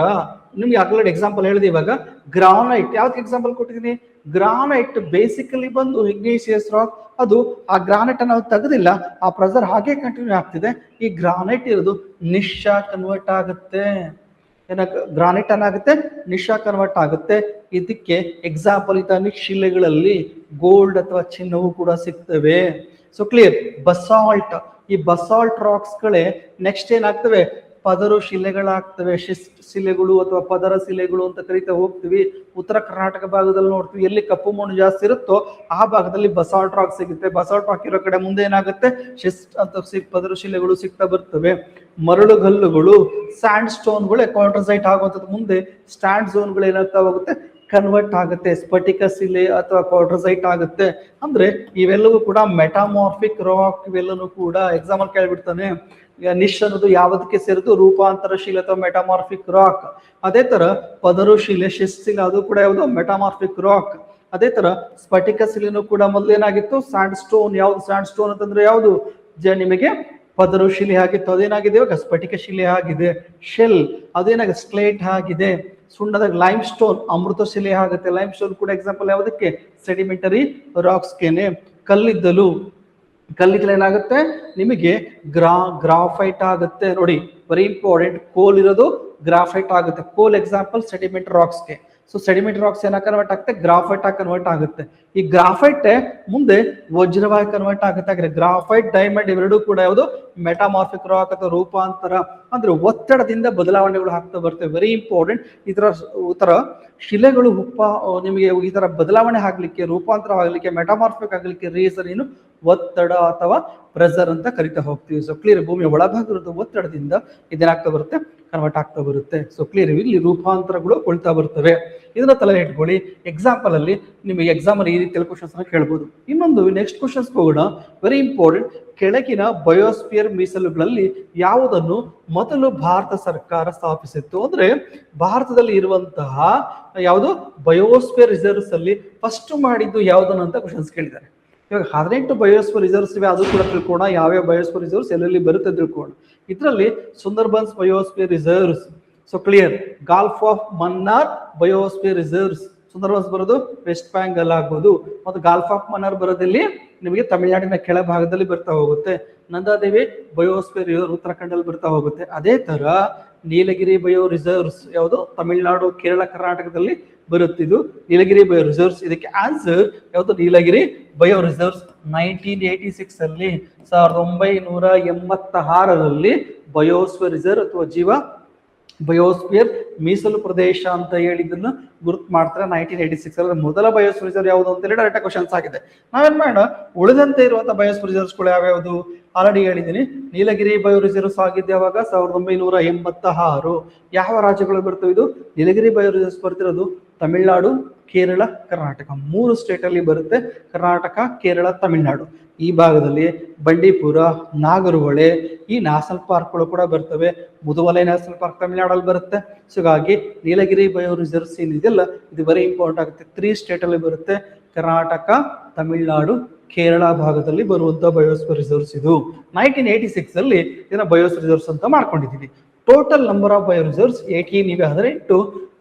ನಿಮ್ಗೆ ಆಗಲೇ ಎಕ್ಸಾಂಪಲ್ ಹೇಳಿದೆ. ಇವಾಗ ಗ್ರಾನೈಟ್ ಯಾವ್ದು ಎಕ್ಸಾಂಪಲ್ ಕೊಟ್ಟಿದ್ದೀನಿ? ಗ್ರಾನೈಟ್ ಬೇಸಿಕಲಿ ಬಂದು ಇಗ್ನೇಷಿಯಸ್ ರಾಕ್. ಅದು ಆ ಗ್ರಾನೈಟ್ ಅನ್ನು ತೆಗೆದಿಲ್ಲ, ಆ ಪ್ರೆಸರ್ ಹಾಗೆ ಕಂಟಿನ್ಯೂ ಆಗ್ತಿದೆ. ಈ ಗ್ರಾನೈಟ್ ಇರೋದು ನಿಶಾ ಕನ್ವರ್ಟ್ ಆಗುತ್ತೆ. ಗ್ರಾನೈಟ್ ಏನಾಗುತ್ತೆ? ನಿಶಾ ಕನ್ವರ್ಟ್ ಆಗುತ್ತೆ. ಇದಕ್ಕೆ ಎಕ್ಸಾಂಪಲ್ ಇತಾನಿಕ್ ಶಿಲೆಗಳಲ್ಲಿ ಗೋಲ್ಡ್ ಅಥವಾ ಚಿನ್ನವು ಕೂಡ ಸಿಗ್ತವೆ. So clear. ಬಸಾಲ್ಟ್, ಈ ಬಸಾಲ್ಟ್ ರಾಕ್ಸ್ ಗಳೇ ನೆಕ್ಸ್ಟ್ ಏನಾಗ್ತವೆ? ಪದರು ಶಿಲೆಗಳಾಗ್ತವೆ. ಶಿಸ್ಟ್ ಶಿಲೆಗಳು ಅಥವಾ ಪದರ ಶಿಲೆಗಳು ಅಂತ ಕರಿತಾ ಹೋಗ್ತೀವಿ. ಉತ್ತರ ಕರ್ನಾಟಕ ಭಾಗದಲ್ಲಿ ನೋಡ್ತೀವಿ, ಎಲ್ಲಿ ಕಪ್ಪು ಮಣ್ಣು ಜಾಸ್ತಿ ಇರುತ್ತೋ ಆ ಭಾಗದಲ್ಲಿ ಬಸಾಲ್ಟ್ ರಾಕ್ ಸಿಗುತ್ತೆ. ಬಸಾಲ್ಟ್ ರಾಕ್ ಇರೋ ಕಡೆ ಮುಂದೆ ಏನಾಗುತ್ತೆ? ಶಿಸ್ಟ್ ಅಂತ ಪದರು ಶಿಲೆಗಳು ಸಿಗ್ತಾ ಬರ್ತವೆ. ಮರಳುಗಲ್ಲುಗಳು, ಸ್ಯಾಂಡ್ ಸ್ಟೋನ್ಗಳು ಕ್ವಾರ್ಟರ್ಸೈಟ್ ಆಗುವಂಥದ್ದು ಮುಂದೆ ಸ್ಟ್ಯಾಂಡ್ ಝೋನ್ಗಳು ಏನಾಗ್ತಾ ಹೋಗುತ್ತೆ? ಕನ್ವರ್ಟ್ ಆಗುತ್ತೆ. ಸ್ಫಟಿಕ ಶಿಲೆ ಅಥವಾ ಕ್ವಾರ್ಟರ್ಸೈಟ್ ಆಗುತ್ತೆ. ಅಂದ್ರೆ ಇವೆಲ್ಲವೂ ಕೂಡ ಮೆಟಾಮಾರ್ಫಿಕ್ ರಾಕ್. ಇವೆಲ್ಲವೂ ಕೂಡ ಎಕ್ಸಾಂಪಲ್ ಕೇಳ್ಬಿಡ್ತಾನೆ. ನಿಶ್ ಅನ್ನೋದು ಯಾವುದಕ್ಕೆ ಸೇರಿದ್ದು? ರೂಪಾಂತರ ಶಿಲೆ ಅಥವಾ ಮೆಟಾಮಾರ್ಫಿಕ್ ರಾಕ್. ಅದೇ ತರ ಪದರು ಶಿಲೆ, ಶಿಸ್ಟ್ ಶಿಲೆ, ಅದು ಕೂಡ ಯಾವುದು? Metamorphic rock. ಅದೇ ತರ ಸ್ಫಟಿಕ ಶಿಲೆನೂ ಕೂಡ ಮೊದಲೇನಾಗಿತ್ತು? Sand stone. ಯಾವ್ದು ಸ್ಯಾಂಡ್ ಸ್ಟೋನ್ ಅಂತಂದ್ರೆ ಯಾವುದು? ನಿಮಗೆ ಪದರು ಶಿಲೆ ಆಗಿತ್ತು, ಅದೇನಾಗಿದೆ ಇವಾಗ ಸ್ಫಟಿಕ ಶಿಲೆ ಆಗಿದೆ. ಶೆಲ್ ಅದೇನಾಗಿದೆ? ಸ್ಲೇಟ್ ಆಗಿದೆ. ಸುಣ್ಣದ ಲೈಮ್ ಸ್ಟೋನ್ ಅಮೃತ ಶಿಲೆ ಆಗುತ್ತೆ. ಲೈಮ್ ಸ್ಟೋನ್ ಕೂಡ ಎಕ್ಸಾಂಪಲ್ ಯಾವುದಕ್ಕೆ? ಸೆಡಿಮೆಂಟರಿ ರಾಕ್ಸ್ಗೆನೆ. ಕಲ್ಲಿದ್ದಲು ಏನಾಗುತ್ತೆ ನಿಮಗೆ? ಗ್ರಾಫೈಟ್ ಆಗುತ್ತೆ. ನೋಡಿ ವೆರಿ ಇಂಪಾರ್ಟೆಂಟ್. ಕೋಲ್ ಇರೋದು ಗ್ರಾಫೈಟ್ ಆಗುತ್ತೆ. ಕೋಲ್ ಎಕ್ಸಾಂಪಲ್ ಸೆಡಿಮೆಂಟರಿ ರಾಕ್ಸ್ಗೆ. ಸೊ ಸೆಡಿಮೆಂಟರಿ ರಾಕ್ಸ್ ಏನ ಕನ್ವರ್ಟ್ ಆಗುತ್ತೆ? ಗ್ರಾಫೈಟ್ ಆಗಿ ಕನ್ವರ್ಟ್ ಆಗುತ್ತೆ. ಈ ಗ್ರಾಫೈಟ್ ಮುಂದೆ ವಜ್ರವಾಗಿ ಕನ್ವರ್ಟ್ ಆಗುತ್ತೆ. ಹಾಗೆ ಗ್ರಾಫೈಟ್, ಡೈಮಂಡ್ ಇವೆರಡೂ ಕೂಡ ಯಾವುದು? ಮೆಟಾಮಾರ್ಫಿಕ್ ರಾಕ್ ಅಥವಾ ರೂಪಾಂತರ. ಅಂದ್ರೆ ಒತ್ತಡದಿಂದ ಬದಲಾವಣೆಗಳು ಆಗ್ತಾ ಬರ್ತವೆ. Very important. ಈ ತರ ಶಿಲೆಗಳು ನಿಮಗೆ ಈ ತರ ಬದಲಾವಣೆ ಆಗ್ಲಿಕ್ಕೆ, ರೂಪಾಂತರ ಆಗ್ಲಿಕ್ಕೆ, ಮೆಟಾಮಾರ್ಫಿಕ್ ಆಗ್ಲಿಕ್ಕೆ ರೀಸನ್ ಏನು? ಒತ್ತಡ ಅಥವಾ ಪ್ರೆಸರ್ ಅಂತ ಕರಿತಾ ಹೋಗ್ತೀವಿ. So clear. ಭೂಮಿಯ ಒಳಭಾಗ ಇರೋದು ಒತ್ತಡದಿಂದ ಇದೇನಾಗ್ತಾ ಬರುತ್ತೆ? ಕನ್ವರ್ಟ್ ಆಗ್ತಾ ಬರುತ್ತೆ. So clear. ಇಲ್ಲಿ ರೂಪಾಂತರಗಳು ಕೊಳ್ತಾ ಬರ್ತವೆ. ಇದನ್ನ ತಲೆ ಇಟ್ಕೊಳ್ಳಿ. ಎಕ್ಸಾಂಪಲ್ ಅಲ್ಲಿ ನಿಮಗೆ ಎಕ್ಸಾಮ್ ಅಲ್ಲಿ ಈ ರೀತಿಯಲ್ಲಿ ಕ್ವಶನ್ಸ್ ಅನ್ನ ಕೇಳಬಹುದು. ಇನ್ನೊಂದು ನೆಕ್ಸ್ಟ್ ಕ್ವಶನ್ಸ್ ಹೋಗೋಣ. Very important. ಕೆಳಗಿನ ಬಯೋಸ್ಪಿಯರ್ ಮೀಸಲುಗಳಲ್ಲಿ ಯಾವುದನ್ನು ಮೊದಲು ಭಾರತ ಸರ್ಕಾರ ಸ್ಥಾಪಿಸಿತ್ತು? ಅಂದ್ರೆ ಭಾರತದಲ್ಲಿ ಇರುವಂತಹ ಯಾವುದು ಬಯೋಸ್ಪಿಯರ್ ರಿಸರ್ವ್ಸ್ ಅಲ್ಲಿ ಫಸ್ಟ್ ಮಾಡಿದ್ದು ಯಾವುದನ್ನು ಅಂತ ಕ್ವಶನ್ಸ್ ಕೇಳಿದ್ದಾರೆ. ಇವಾಗ 18 ಬಯೋಸ್ಪಿಯರ್ ರಿಸರ್ವ್ಸ್ ಇವೆ, ಅದು ಕೂಡ ತಿಳ್ಕೋಣ. ಯಾವ್ಯಾವ ಬಯೋಸ್ಪಿಯರ್ ರಿಸರ್ವ್ಸ್ ಎಲ್ಲೆಲ್ಲಿ ಬರುತ್ತೆ ತಿಳ್ಕೋಣ. ಇದರಲ್ಲಿ Sundarbans biosphere reserves. So clear. Gulf of Mannar biosphere reserves, Sundarbans ಬರೋದು ವೆಸ್ಟ್ ಬೆಂಗಾಲ್ ಆಗ್ಬೋದು. ಮತ್ತು ಗಾಲ್ಫ್ ಆಫ್ ಮನ್ನಾರ್ ಬರೋದಲ್ಲಿ ನಿಮಗೆ ತಮಿಳುನಾಡಿನ ಕೆಳ ಭಾಗದಲ್ಲಿ ಬರ್ತಾ ಹೋಗುತ್ತೆ. ನಂದಾದೇವಿ ಬಯೋಸ್ಫಿಯರ್ ಉತ್ತರಾಖಂಡಲ್ಲಿ ಬರ್ತಾ ಹೋಗುತ್ತೆ. ಅದೇ ತರ ನೀಲಗಿರಿ ಬಯೋ ರಿಸರ್ವ್ಸ್ ಯಾವುದು ತಮಿಳುನಾಡು, ಕೇರಳ, ಕರ್ನಾಟಕದಲ್ಲಿ ಬರುತ್ತಿದ್ದು ನೀಲಗಿರಿ ಬಯೋ ರಿಸರ್ವ್ಸ್. ಇದಕ್ಕೆ ಆನ್ಸರ್ ಯಾವುದು? ನೀಲಗಿರಿ ಬಯೋ ರಿಸರ್ವ್ಸ್. 1986 ಅಲ್ಲಿ 1986ರಲ್ಲಿ ಬಯೋಸ್ಫಿಯರ್ ರಿಸರ್ವ್ ಅಥವಾ ಬಯೋಸ್ಫಿಯರ್ ಮೀಸಲು ಪ್ರದೇಶ ಅಂತ ಹೇಳಿದ್ದನ್ನು ಗುರುತು ಮಾಡ್ತಾರೆ. 1986 ಅಲ್ಲಿ ಮೊದಲ ಬಯೋಸ್ಫಿಯರ್ ರಿಸರ್ವ್ ಯಾವುದು ಅಂತ ಹೇಳಿ ಡೈರೆಕ್ಟ್ ಕ್ವಶನ್ಸ್ ಆಗಿದೆ. ನಾವೇನ್ ಮಾಡೋಣ, ಉಳಿದಂತೆ ಇರುವಂತಹ ಬಯೋಸ್ಫಿಯರ್ ರಿಸರ್ವ್ಸ್ಗಳು ಯಾವ್ಯಾವುದು ಆಲ್ರೆಡಿ ಹೇಳಿದ್ದೀನಿ. ನೀಲಗಿರಿ ಬಯೋ ರಿಸರ್ವ್ಸ್ ಆಗಿದ್ದು ಯಾವಾಗ? 1986. ಯಾವ ರಾಜ್ಯಗಳು ಬರ್ತವೆ ಇದು? ನೀಲಗಿರಿ ಬಯೋ ರಿಸರ್ವ್ಸ್ ಬರ್ತಿರೋದು ತಮಿಳುನಾಡು, ಕೇರಳ, ಕರ್ನಾಟಕ 3 ಸ್ಟೇಟ್ ಅಲ್ಲಿ ಬರುತ್ತೆ. ಕರ್ನಾಟಕ, ಕೇರಳ, ತಮಿಳುನಾಡು. ಈ ಭಾಗದಲ್ಲಿ ಬಂಡೀಪುರ, ನಾಗರಹೊಳೆ ಈ ನ್ಯಾಷನಲ್ ಪಾರ್ಕ್ಗಳು ಕೂಡ ಬರ್ತವೆ. ಮುದುವಲೈ ನ್ಯಾಷನಲ್ ಪಾರ್ಕ್ ತಮಿಳುನಾಡಲ್ಲಿ ಬರುತ್ತೆ. ಸೊ ಹಾಗಾಗಿ ನೀಲಗಿರಿ ಬಯೋ ರಿಸರ್ವ್ಸ್ ಏನಿದೆಯಲ್ಲ ಇದು ವೆರಿ ಇಂಪಾರ್ಟೆಂಟ್ ಆಗುತ್ತೆ. 3 ಸ್ಟೇಟ್ ಅಲ್ಲಿ ಬರುತ್ತೆ. ಕರ್ನಾಟಕ, ತಮಿಳುನಾಡು, ಕೇರಳ ಭಾಗದಲ್ಲಿ ಬರುವಂತಹ ಬಯೋಸ್ಫಿಯರ್ ರಿಸರ್ವ್ಸ್ ಇದು. 1986 ಅಲ್ಲಿ ಇದನ್ನ ಬಯೋಸ್ಫಿಯರ್ ರಿಸರ್ವ್ಸ್ ಅಂತ ಮಾಡ್ಕೊಂಡಿದ್ದೀವಿ. Total number of bio reserves 18 ಇವೆ. ಆದರೆ 8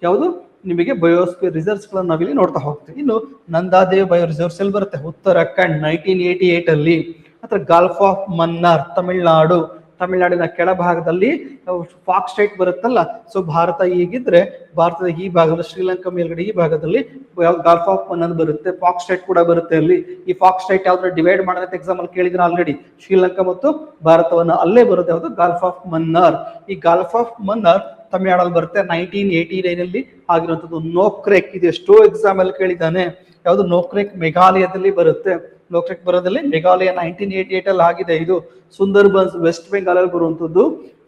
ಯಾವುದು ನಿಮಗೆ ಬಯೋಸ್ಫಿಯರ್ ರಿಸರ್ವ್ಸ್ ಗಳನ್ನ ನಾವಿಲ್ಲಿ ನೋಡ್ತಾ ಹೋಗ್ತೀವಿ. ಇನ್ನು ನಂದಾದೇವ್ ಬಯೋ ರಿಸರ್ವ್ಸ್ ಎಲ್ಲಿ ಬರುತ್ತೆ? ಉತ್ತರಾಖಂಡ್ 1988 ಅಲ್ಲಿ. ಅಥವಾ ಗಾಲ್ಫ್ ಆಫ್ ಮನ್ನಾರ್ ತಮಿಳುನಾಡಿನ ಕೆಳ ಭಾಗದಲ್ಲಿ ಫಾಕ್ ಸ್ಟೇಟ್ ಬರುತ್ತಲ್ಲ. ಸೊ ಭಾರತ ಹೀಗಿದ್ರೆ ಭಾರತದ ಈ ಭಾಗದಲ್ಲಿ ಶ್ರೀಲಂಕಾ ಮೇಲ್ಗಡೆ ಈ ಭಾಗದಲ್ಲಿ ಗಾಲ್ಫ್ ಆಫ್ ಮನ್ನಾರ್ ಬರುತ್ತೆ. ಫಾಕ್ ಸ್ಟೇಟ್ ಕೂಡ ಬರುತ್ತೆ ಅಲ್ಲಿ. ಈ ಫಾಕ್ ಸ್ಟೇಟ್ ಯಾವ್ದಾದ್ರು ಡಿವೈಡ್ ಮಾಡೋದಂತ ಎಕ್ಸಾಮ್ ಅಲ್ಲಿ ಕೇಳಿದ್ರೆ ಆಲ್ರೆಡಿ ಶ್ರೀಲಂಕಾ ಮತ್ತು ಭಾರತವನ್ನ ಅಲ್ಲೇ ಬರುತ್ತೆ. ಯಾವುದು? Gulf of Mannar. ಈ ಗಾಲ್ಫ್ ಆಫ್ ಮನ್ನಾರ್ ತಮಿಳುನಾಡಲ್ಲಿ ಬರುತ್ತೆ. 1989 ಅಲ್ಲಿ ಆಗಿರುವಂತದ್ದು. ನೋಕ್ರೆಕ್ ಇದು ಎಷ್ಟೋ ಎಕ್ಸಾಮ್ ಅಲ್ಲಿ ಕೇಳಿದ್ದಾನೆ. ಯಾವುದು? ನೋಕ್ರೆಕ್ ಮೇಘಾಲಯದಲ್ಲಿ ಬರುತ್ತೆ. ನೋಕ್ರೆಕ್ ಬರೋದಲ್ಲಿ ಮೇಘಾಲಯ 1988 ಅಲ್ಲಿ ಆಗಿದೆ. ಇದು ಸುಂದರ್ಬನ್ಸ್ ವೆಸ್ಟ್ ಬೆಂಗಾಲ್ ಅಲ್ಲಿ ಬರುವಂತದ್ದು.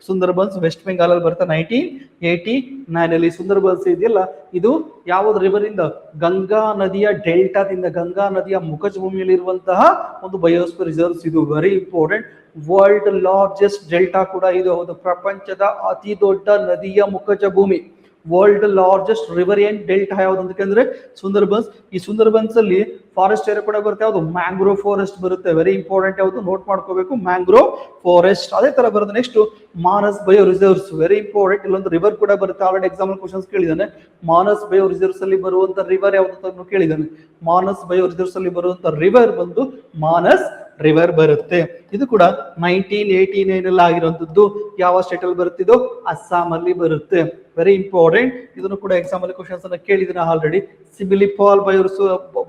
ಸುಂದರ್ಬನ್ಸ್ ವೆಸ್ಟ್ ಬೆಂಗಾಲ್ ಅಲ್ಲಿ ಬರುತ್ತೆ 1989 ಅಲ್ಲಿ. ಸುಂದರ್ಬನ್ಸ್ ಇದೆಯಲ್ಲ ಇದು ಯಾವ್ದು ರಿವರ್ ಇಂದ? ಗಂಗಾ ನದಿಯ ಡೆಲ್ಟಾದಿಂದ, ಗಂಗಾ ನದಿಯ ಮುಖಜ ಭೂಮಿಯಲ್ಲಿ ಇರುವಂತಹ ಒಂದು ಬಯೋಸ್ಫಿಯರ್ ರಿಸರ್ವ್ಸ್ ಇದು. Very important. World largest delta ಕೂಡ ಇದು. ಹೌದು, ಪ್ರಪಂಚದ ಅತಿ ದೊಡ್ಡ ನದಿಯ ಮುಖಜ ಭೂಮಿ. ವರ್ಲ್ಡ್ ಲಾರ್ಜೆಸ್ಟ್ ರಿವರಿಯನ್ ಡೆಲ್ಟಾ ಯಾವ್ದು ಅಂತಂದ್ರೆ ಸುಂದರ್ಬನ್ಸ್. ಈ ಸುಂದರ್ಬನ್ಸ್ ಅಲ್ಲಿ ಫಾರೆಸ್ಟ್ ಏರಿಯಾ ಕೂಡ ಬರುತ್ತೆ. ಯಾವುದು? ಮ್ಯಾಂಗ್ರೋವ್ ಫಾರೆಸ್ಟ್ ಬರುತ್ತೆ. Very important. ಯಾವುದು? ನೋಟ್ ಮಾಡ್ಕೋಬೇಕು, ಮ್ಯಾಂಗ್ರೋವ್ ಫಾರೆಸ್ಟ್. ಅದೇ ತರ ಬರುತ್ತೆ. Next Manas bio reserves. Very important. ಇಲ್ಲೊಂದು ರಿವರ್ ಕೂಡ ಬರುತ್ತೆ. ಆಲ್ರೆಡಿ ಎಕ್ಸಾಮ್ ಕ್ವಶನ್ಸ್ ಕೇಳಿದಾನೆ. ಮಾನಸ್ ಬಯೋ ರಿಸರ್ವ್ಸ್ ಅಲ್ಲಿ ಬರುವಂತ ರಿವರ್ ಯಾವ್ದು ಅಂತ ಕೇಳಿದಾನೆ. ಮಾನಸ್ ಬಯೋ ರಿಸರ್ವ್ಸ್ ಅಲ್ಲಿ ಬರುವಂತ ರಿವರ್ ಬಂದು ಮಾನಸ್ ರಿವರ್ ಬರುತ್ತೆ. ಇದು ಕೂಡ 1989 ಅಲ್ಲಿ ಆಗಿರುವಂತದ್ದು. ಯಾವ ಸ್ಟೇಟ್ ಅಲ್ಲಿ ಬರುತ್ತಿದ್ದು? ಅಸ್ಸಾಂ ಅಲ್ಲಿ ಬರುತ್ತೆ. Very important. ಇದನ್ನು ಕೂಡ ಎಕ್ಸಾಮ್ ಅಲ್ಲಿ ಕ್ವಶನ್ಸ್ ಅನ್ನ ಕೇಳಿದ್ರೆ already. Similipal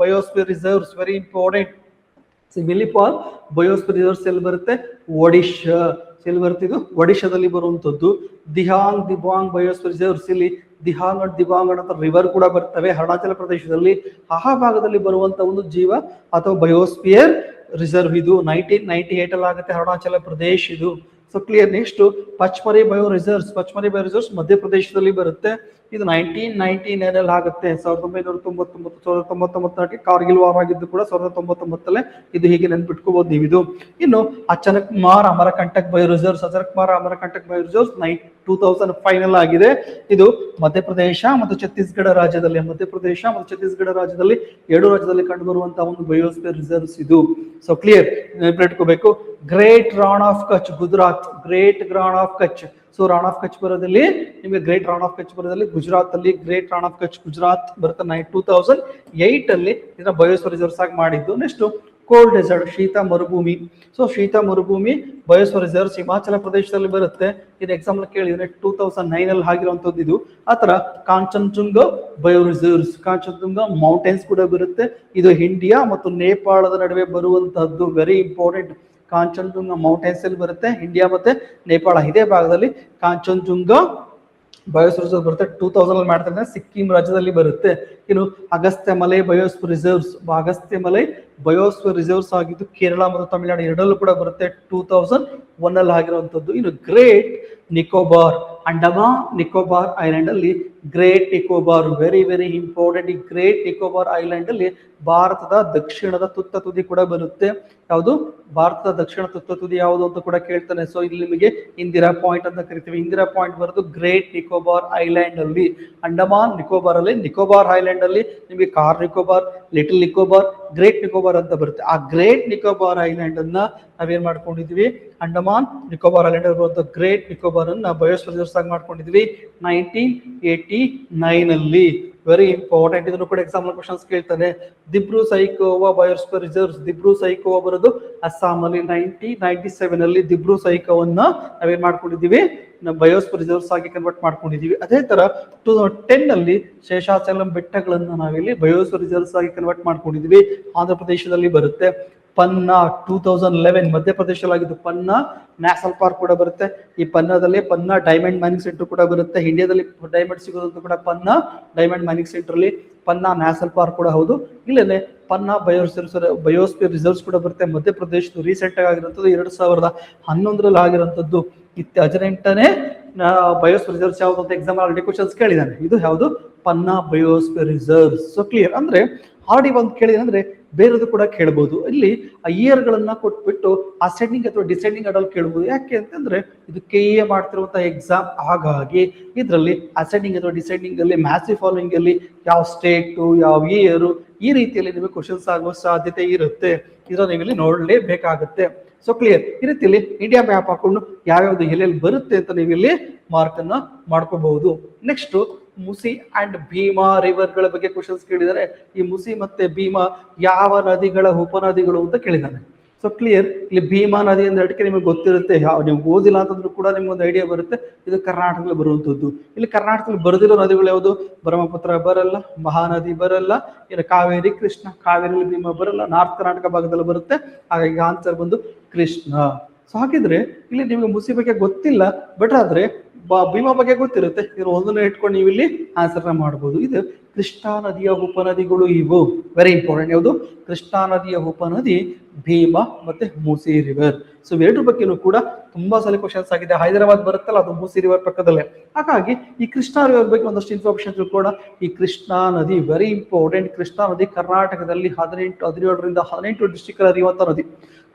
biosphere reserves very important. Similipal biosphere reserves ಎಲ್ಲಿ ಬರುತ್ತೆ? ಒಡಿಶಾ. ಎಲ್ಲಿ ಬರ್ತಿದ್ದು? ಒಡಿಶಾದಲ್ಲಿ ಬರುವಂತದ್ದು. ದಿಬಾಂಗ್ ಬಯೋಸ್ಫಿಯರ್ ರಿಸರ್ವ್ಸ್ ಇಲ್ಲಿ ದಿಹಾಂಗ್ ಅಂಡ್ ದಿಬಾಂಗ್ ಅಂತ ರಿವರ್ ಕೂಡ ಬರ್ತವೆ ಅರುಣಾಚಲ ಪ್ರದೇಶದಲ್ಲಿ. ಆ ಭಾಗದಲ್ಲಿ ಬರುವಂತ ಒಂದು ಜೀವ ಅಥವಾ ಬಯೋಸ್ಫಿಯರ್ ರಿಸರ್ವ್ ಇದು. 1998 ಅಲ್ಲಿ ಆಗುತ್ತೆ. ಅರುಣಾಚಲ ಪ್ರದೇಶ್ ಇದು. So clear. Next Pachmarhi bio reserves ಮಧ್ಯಪ್ರದೇಶದಲ್ಲಿ ಬರುತ್ತೆ. ಇದು 1999 ಅಲ್ಲಿ ಆಗುತ್ತೆ. 1999 ಕಾರ್ಗಿಲ್ ವಾರ್ ಆಗಿದ್ದು ಕೂಡ 1999 ಇದು ಹೀಗೆ ನೆನ್ಪಿಟ್ಕೋಬಹುದು ನೀವು ಇದು. ಇನ್ನು ಅಚಾನಕ್ಮಾರ್ ಅಮರಕಂಟಕ್ ಬಯೋ ರಿಸರ್ವ್ಸ್ 2005 ಆಗಿದೆ. ಇದು ಮಧ್ಯಪ್ರದೇಶ ಮತ್ತು ಛತ್ತೀಸ್ಗಢ ರಾಜ್ಯದಲ್ಲಿ 2 ರಾಜ್ಯದಲ್ಲಿ ಕಂಡು ಬರುವಂತಹ ಒಂದು ಬಯೋಸ್ಫಿಯರ್ ರಿಸರ್ವ್ಸ್ ಇದು. ಸೊ ಕ್ಲಿಯರ್, ನೆನ್ಪಿಟ್ಕೋಬೇಕು. Great Rann of Kutch Gujarat. So Rann of Kutch ಬರೋದಲ್ಲಿ ನಿಮಗೆ ಗ್ರೇಟ್ ರಾನ್ ಆಫ್ ಕಚ್ ಬರೋದಲ್ಲಿ ಗುಜರಾತ್ ಅಲ್ಲಿ ಗ್ರೇಟ್ ರಾನ್ ಆಫ್ ಕಚ್ ಗುಜರಾತ್ ಬರುತ್ತೆ. 2008 ಅಲ್ಲಿ ಇದನ್ನ ಬಯೋಸ್ಫಿಯರ್ ರಿಸರ್ವ್ಸ್ ಆಗಿ ಮಾಡಿದ್ದು. ನೆಕ್ಸ್ಟ್ ಕೋಲ್ಡ್ ಡೆಸರ್ಟ್ ಶೀತ ಮರುಭೂಮಿ. ಸೊ ಶೀತ ಮರುಭೂಮಿ ಬಯೋಸ್ಫಿಯರ್ ರಿಸರ್ವ್ಸ್ ಹಿಮಾಚಲ ಪ್ರದೇಶದಲ್ಲಿ ಬರುತ್ತೆ. ಇದು ಎಕ್ಸಾಮ್ ಕೇಳಿದ್ರೆ 2009 ಅಲ್ಲಿ ಆಗಿರುವಂತದ್ದು ಇದು. ಆತರ Kanchenjunga bio reserves, Kanchenjunga mountains ಕೂಡ ಬರುತ್ತೆ. ಇದು ಇಂಡಿಯಾ ಮತ್ತು ನೇಪಾಳದ ನಡುವೆ ಬರುವಂತಹದ್ದು. Very important. ಕಾಂಚನಜುಂಗ ಮೌಂಟೇನ್ಸ್ ಅಲ್ಲಿ ಬರುತ್ತೆ. ಇಂಡಿಯಾ ಮತ್ತೆ ನೇಪಾಳ ಇದೇ ಭಾಗದಲ್ಲಿ ಕಾಂಚನಜುಂಗ ಬಯೋಸ್ಫಿಯರ್ ರಿಸರ್ವ್ ಬರುತ್ತೆ. 2000 ಅಲ್ಲಿ ಮಾಡ್ತಾರೆ. ಸಿಕ್ಕಿಂ ರಾಜ್ಯದಲ್ಲಿ ಬರುತ್ತೆ. ಇನ್ನು Agastya malai biosphere reserves. Agastya malai biosphere reserves ಆಗಿದ್ದು ಕೇರಳ ಮತ್ತು ತಮಿಳುನಾಡು ಎರಡಲ್ಲೂ ಕೂಡ ಬರುತ್ತೆ. 2001 ಅಲ್ಲಿ ಆಗಿರುವಂತದ್ದು. ಇನ್ನು ಗ್ರೇಟ್ ನಿಕೋಬಾರ್, ಅಂಡಮಾನ್ ನಿಕೋಬಾರ್ ಐಲ್ಯಾಂಡ್ ಅಲ್ಲಿ great Nicobar very very important. ಈ ಗ್ರೇಟ್ ನಿಕೋಬಾರ್ ಐಲ್ಯಾಂಡ್ ಅಲ್ಲಿ ಭಾರತದ ದಕ್ಷಿಣದ ತುತ್ತ ತುದಿ ಕೂಡ ಬರುತ್ತೆ. ಯಾವುದು? ಭಾರತದ ದಕ್ಷಿಣ ತುತ್ತ ತುದಿ ಯಾವುದು ಅಂತ ಕೂಡ ಕೇಳ್ತಾನೆ. ಸೊ ಇಲ್ಲಿ ನಿಮಗೆ ಇಂದಿರಾ ಪಾಯಿಂಟ್ ಅಂತ ಕರಿತೀವಿ. ಇಂದಿರಾ ಪಾಯಿಂಟ್ ಬರೋದು ಗ್ರೇಟ್ ನಿಕೋಬಾರ್ ಐಲ್ಯಾಂಡ್ ಅಲ್ಲಿ. ಅಂಡಮಾನ್ ನಿಕೋಬಾರ್ ಅಲ್ಲಿ, ನಿಕೋಬಾರ್ ಐಲ್ಯಾಂಡ್ ಅಲ್ಲಿ ನಿಮಗೆ car Nicobar, little Nicobar, great Nicobar ಅಂತ ಬರುತ್ತೆ. ಆ ಗ್ರೇಟ್ ನಿಕೋಬಾರ್ ಐಲ್ಯಾಂಡ್ ಅನ್ನ ನಾವೇನ್ ಮಾಡ್ಕೊಂಡಿದ್ವಿ? ಅಂಡಮಾನ್ ನಿಕೋಬಾರ್ ಐಲ್ಯಾಂಡ್ ಇರುವಂತಹ ಗ್ರೇಟ್ ನಿಕೋಬಾರ್ ಅನ್ನ ಬಯೋಸ್ಫಿಯರ್ ರಿಸರ್ವ್ಸ್ ಆಗಿ ಮಾಡ್ಕೊಂಡಿದ್ವಿ 1989 ಅಲ್ಲಿ. Very important. ಇದನ್ನು ಕೂಡ ಎಕ್ಸಾಂಪಲ್ ಕ್ವಶನ್ಸ್ ಕೇಳ್ತಾನೆ. ದಿಬ್ರು ಸೈಕೋವಾ ಬಯೋಸ್ಫಿಯರ್ ರಿಸರ್ವ್ಸ್. ದಿಬ್ರು ಸೈಕೋವಾ ಬರೋದು ಅಸ್ಸಾಂ ಅಲ್ಲಿ 1997 ಅಲ್ಲಿ ದಿಬ್ರು ಸೈಕೋವನ್ನ ನಾವೇನ್ ಮಾಡ್ಕೊಂಡಿದೀವಿ, ಬಯೋಸ್ಫಿಯರ್ ರಿಸರ್ವ್ಸ್ ಆಗಿ ಕನ್ವರ್ಟ್ ಮಾಡ್ಕೊಂಡಿದೀವಿ. ಅದೇ ತರ 2010 ಅಲ್ಲಿ ಶೇಷಾಚಲಂ ಬೆಟ್ಟಗಳನ್ನ ನಾವಿಲ್ಲಿ ಬಯೋಸ್ಫಿಯರ್ ರಿಸರ್ವ್ಸ್ ಆಗಿ ಕನ್ವರ್ಟ್ ಮಾಡ್ಕೊಂಡಿದೀವಿ. ಆಂಧ್ರ ಪ್ರದೇಶದಲ್ಲಿ ಬರುತ್ತೆ. ಪನ್ನಾ 2011 ಮಧ್ಯಪ್ರದೇಶದಲ್ಲಾಗಿದ್ದು ಪನ್ನಾ ನ್ಯಾಷನಲ್ ಪಾರ್ಕ್ ಕೂಡ ಬರುತ್ತೆ. ಈ ಪನ್ನಾದಲ್ಲಿ ಪನ್ನಾ ಡೈಮಂಡ್ ಮೈನಿಂಗ್ ಸೆಂಟರ್ ಕೂಡ ಬರುತ್ತೆ. ಇಂಡಿಯಾದಲ್ಲಿ ಡೈಮಂಡ್ ಸಿಗೋದಂತ ಕೂಡ ಪನ್ನಾ ಡೈಮಂಡ್ ಮೈನಿಂಗ್ ಸೆಂಟರ್ ಅಲ್ಲಿ. ಪನ್ನಾ ನ್ಯಾಷನಲ್ ಪಾರ್ಕ್ ಕೂಡ ಹೌದು. ಇಲ್ಲೇನೆ ಪನ್ನಾ ಬಯೋಸ್ಫಿಯರ್ ರಿಸರ್ವ್ಸ್ ಕೂಡ ಬರುತ್ತೆ. ಮಧ್ಯಪ್ರದೇಶದ ರೀಸೆಂಟ್ ಆಗಿರುವಂತದ್ದು 2011 ಆಗಿರುವಂತದ್ದು. 18ನೇ ಬಯೋಸ್ಫಿಯರ್ ರಿಸರ್ವ್ಸ್ ಯಾವ್ದು ಅಂತ ಎಕ್ಸಾಮ್ ಆಲ್ರೆಡಿ ಕ್ವಶನ್ಸ್ ಕೇಳಿದಾನೆ. ಇದು ಯಾವುದು, Panna biosphere reserves. So clear. ಅಂದ್ರೆ ಆಲ್ರೆಡಿ ಒಂದು ಕೇಳಿದ್ರೆ ಅಂದ್ರೆ ಬೇರೆದು ಕೂಡ ಕೇಳಬಹುದು. ಇಲ್ಲಿ ಆ ಇಯರ್ ಗಳನ್ನ ಕೊಟ್ಬಿಟ್ಟು ಅಸೆಂಡಿಂಗ್ ಅಥವಾ ಡಿಸೆಂಡಿಂಗ್ ಆರ್ಡರ್ ಕೇಳಬಹುದು. ಯಾಕೆ ಅಂತಂದ್ರೆ ಇದು KA ಮಾಡ್ತಿರುವಂತಹ ಎಕ್ಸಾಮ್. ಹಾಗಾಗಿ ಇದರಲ್ಲಿ ಅಸೆಂಡಿಂಗ್ ಅಥವಾ ಡಿಸೆಂಡಿಂಗ್ ಅಲ್ಲಿ ಮ್ಯಾಸಿವ್ ಫಾಲೋಯಿಂಗ್ ಅಲ್ಲಿ ಯಾವ ಸ್ಟೇಟ್, ಯಾವ ಇಯರ್, ಈ ರೀತಿಯಲ್ಲಿ ನಿಮಗೆ ಕ್ವಶನ್ಸ್ ಆಗುವ ಸಾಧ್ಯತೆ ಇರುತ್ತೆ. ಇದನ್ನ ನೀವು ಇಲ್ಲಿ ನೋಡಲೇಬೇಕಾಗುತ್ತೆ. So clear. ಈ ರೀತಿಯಲ್ಲಿ ಇಂಡಿಯಾ ಮ್ಯಾಪ್ ಹಾಕೊಂಡು ಯಾವ್ಯಾವ್ದು ಎಲ್ಲೆಲ್ಲಿ ಬರುತ್ತೆ ಅಂತ ನೀವು ಇಲ್ಲಿ ಮಾರ್ಕ್ ಅನ್ನ ಮಾಡ್ಕೋಬಹುದು. Next Musi and Bima river ಗಳ ಬಗ್ಗೆ ಕ್ವಶನ್ಸ್ ಕೇಳಿದರೆ, ಈ ಮುಸಿ ಮತ್ತೆ ಭೀಮಾ ಯಾವ ನದಿಗಳ ಉಪನದಿಗಳು ಅಂತ ಕೇಳಿದಾನೆ. So clear. ಇಲ್ಲಿ ಭೀಮಾ ನದಿ ಅಂದ್ರೆ ನಿಮಗೆ ಗೊತ್ತಿರುತ್ತೆ. ನೀವು ಓದಿಲ್ಲ ಅಂತಂದ್ರೂ ಕೂಡ ನಿಮ್ಗೆ ಒಂದು ಐಡಿಯಾ ಬರುತ್ತೆ. ಇದು ಕರ್ನಾಟಕದಲ್ಲಿ ಬರುವಂತದ್ದು. ಇಲ್ಲಿ ಕರ್ನಾಟಕದಲ್ಲಿ ಬರೆದಿರೋ ನದಿಗಳು ಯಾವುದು, ಬ್ರಹ್ಮಪುತ್ರ ಬರಲ್ಲ, ಮಹಾನದಿ ಬರಲ್ಲ, ಇನ್ನು ಕಾವೇರಿ, ಕೃಷ್ಣ. ಕಾವೇರಿ ಭೀಮಾ ಬರಲ್ಲ, ನಾರ್ತ್ ಕರ್ನಾಟಕ ಭಾಗದಲ್ಲಿ ಬರುತ್ತೆ. ಹಾಗಾಗಿ ಆನ್ಸರ್ ಬಂದು ಕೃಷ್ಣ. ಸೊ ಹಾಗಿದ್ರೆ ಇಲ್ಲಿ ನಿಮ್ಗೆ ಮುಸಿ ಬಗ್ಗೆ ಗೊತ್ತಿಲ್ಲ, ಬಟ್ ಆದ್ರೆ ಭೀಮಾ ಬಗ್ಗೆ ಗೊತ್ತಿರುತ್ತೆ. ಇನ್ನು ಒಂದನ್ನ ಇಟ್ಕೊಂಡು ನೀವು ಇಲ್ಲಿ ಆನ್ಸರ್ ಮಾಡಬಹುದು. ಇದು ಕೃಷ್ಣಾ ನದಿಯ ಉಪನದಿಗಳು ಇವು. Very important. ಯಾವುದು, ಕೃಷ್ಣಾ ನದಿಯ ಉಪನದಿ ಭೀಮಾ ಮತ್ತೆ ಮೂಸಿ ರಿವರ್. ಸೊ ಇವೆರಡರ ಬಗ್ಗೆನೂ ಕೂಡ ತುಂಬಾ ಸಲ ಕ್ವಶನ್ಸ್ ಆಗಿದೆ. ಹೈದರಾಬಾದ್ ಬರುತ್ತಲ್ಲ, ಅದು ಮೂಸಿ ರಿವರ್ ಪಕ್ಕದಲ್ಲೇ. ಹಾಗಾಗಿ ಈ ಕೃಷ್ಣಾ ರಿವರ್ ಬಗ್ಗೆ ಒಂದಷ್ಟು ಇನ್ಫಾರ್ಮೇಶನ್ ತಿಳ್ಕೊಳ್ಳೋಣ. ಈ ಕೃಷ್ಣಾ ನದಿ ವೆರಿ ಇಂಪಾರ್ಟೆಂಟ್. ಕೃಷ್ಣಾ ನದಿ ಕರ್ನಾಟಕದಲ್ಲಿ 17ರಿಂದ 18 ಡಿಸ್ಟ್ರಿಕ್ಟ್ ಹರಿಯುವಂತ ನದಿ.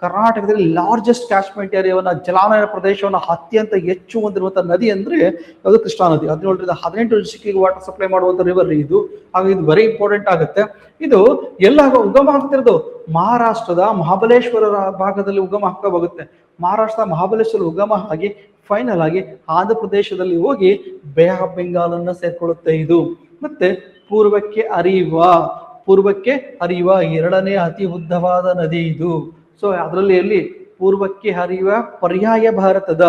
ಕರ್ನಾಟಕದಲ್ಲಿ ಲಾರ್ಜೆಸ್ಟ್ ಕ್ಯಾಚ್ಮೆಂಟ್ ಏರಿಯಾವನ್ನ, ಜಲಾನಯನ ಪ್ರದೇಶವನ್ನ ಅತ್ಯಂತ ಹೆಚ್ಚು ಹೊಂದಿರುವಂತಹ ನದಿ ಅಂದ್ರೆ ಅದು ಕೃಷ್ಣಾ ನದಿ. 17ರಿಂದ 18 ಡಿಸ್ಟ್ರಿಕ್ಟ್ ವಾಟರ್ ಸಪ್ಲೈ ಮಾಡುವಂತ ರಿವರ್ ಇದು. ಹಾಗಾಗಿ ಇದು ವೆರಿ ಇಂಪಾರ್ಟೆಂಟ್ ಆಗುತ್ತೆ. ಇದು ಎಲ್ಲ ಉಗಮ ಆಗ್ತಿರೋದು ಮಹಾರಾಷ್ಟ್ರದ ಮಹಾಬಲೇಶ್ವರ ಭಾಗದಲ್ಲಿ ಉಗಮ ಆಗ್ತಾ ಹೋಗುತ್ತೆ. ಮಹಾರಾಷ್ಟ್ರ ಮಹಾಬಲೇಶ್ವರ ಉಗಮ ಆಗಿ ಫೈನಲ್ ಆಗಿ ಆಂಧ್ರ ಪ್ರದೇಶದಲ್ಲಿ ಹೋಗಿ ಬೇ ಆಫ್ ಬೆಂಗಾಲ್ ಅನ್ನ ಸೇರ್ಕೊಳ್ಳುತ್ತೆ ಇದು. ಮತ್ತೆ ಪೂರ್ವಕ್ಕೆ ಹರಿಯುವ 2ನೇ ಅತಿ ಉದ್ದವಾದ ನದಿ ಇದು. ಸೊ ಅದರಲ್ಲಿ ಎಲ್ಲಿ ಪೂರ್ವಕ್ಕೆ ಹರಿಯುವ ಪರ್ಯಾಯ ಭಾರತದ.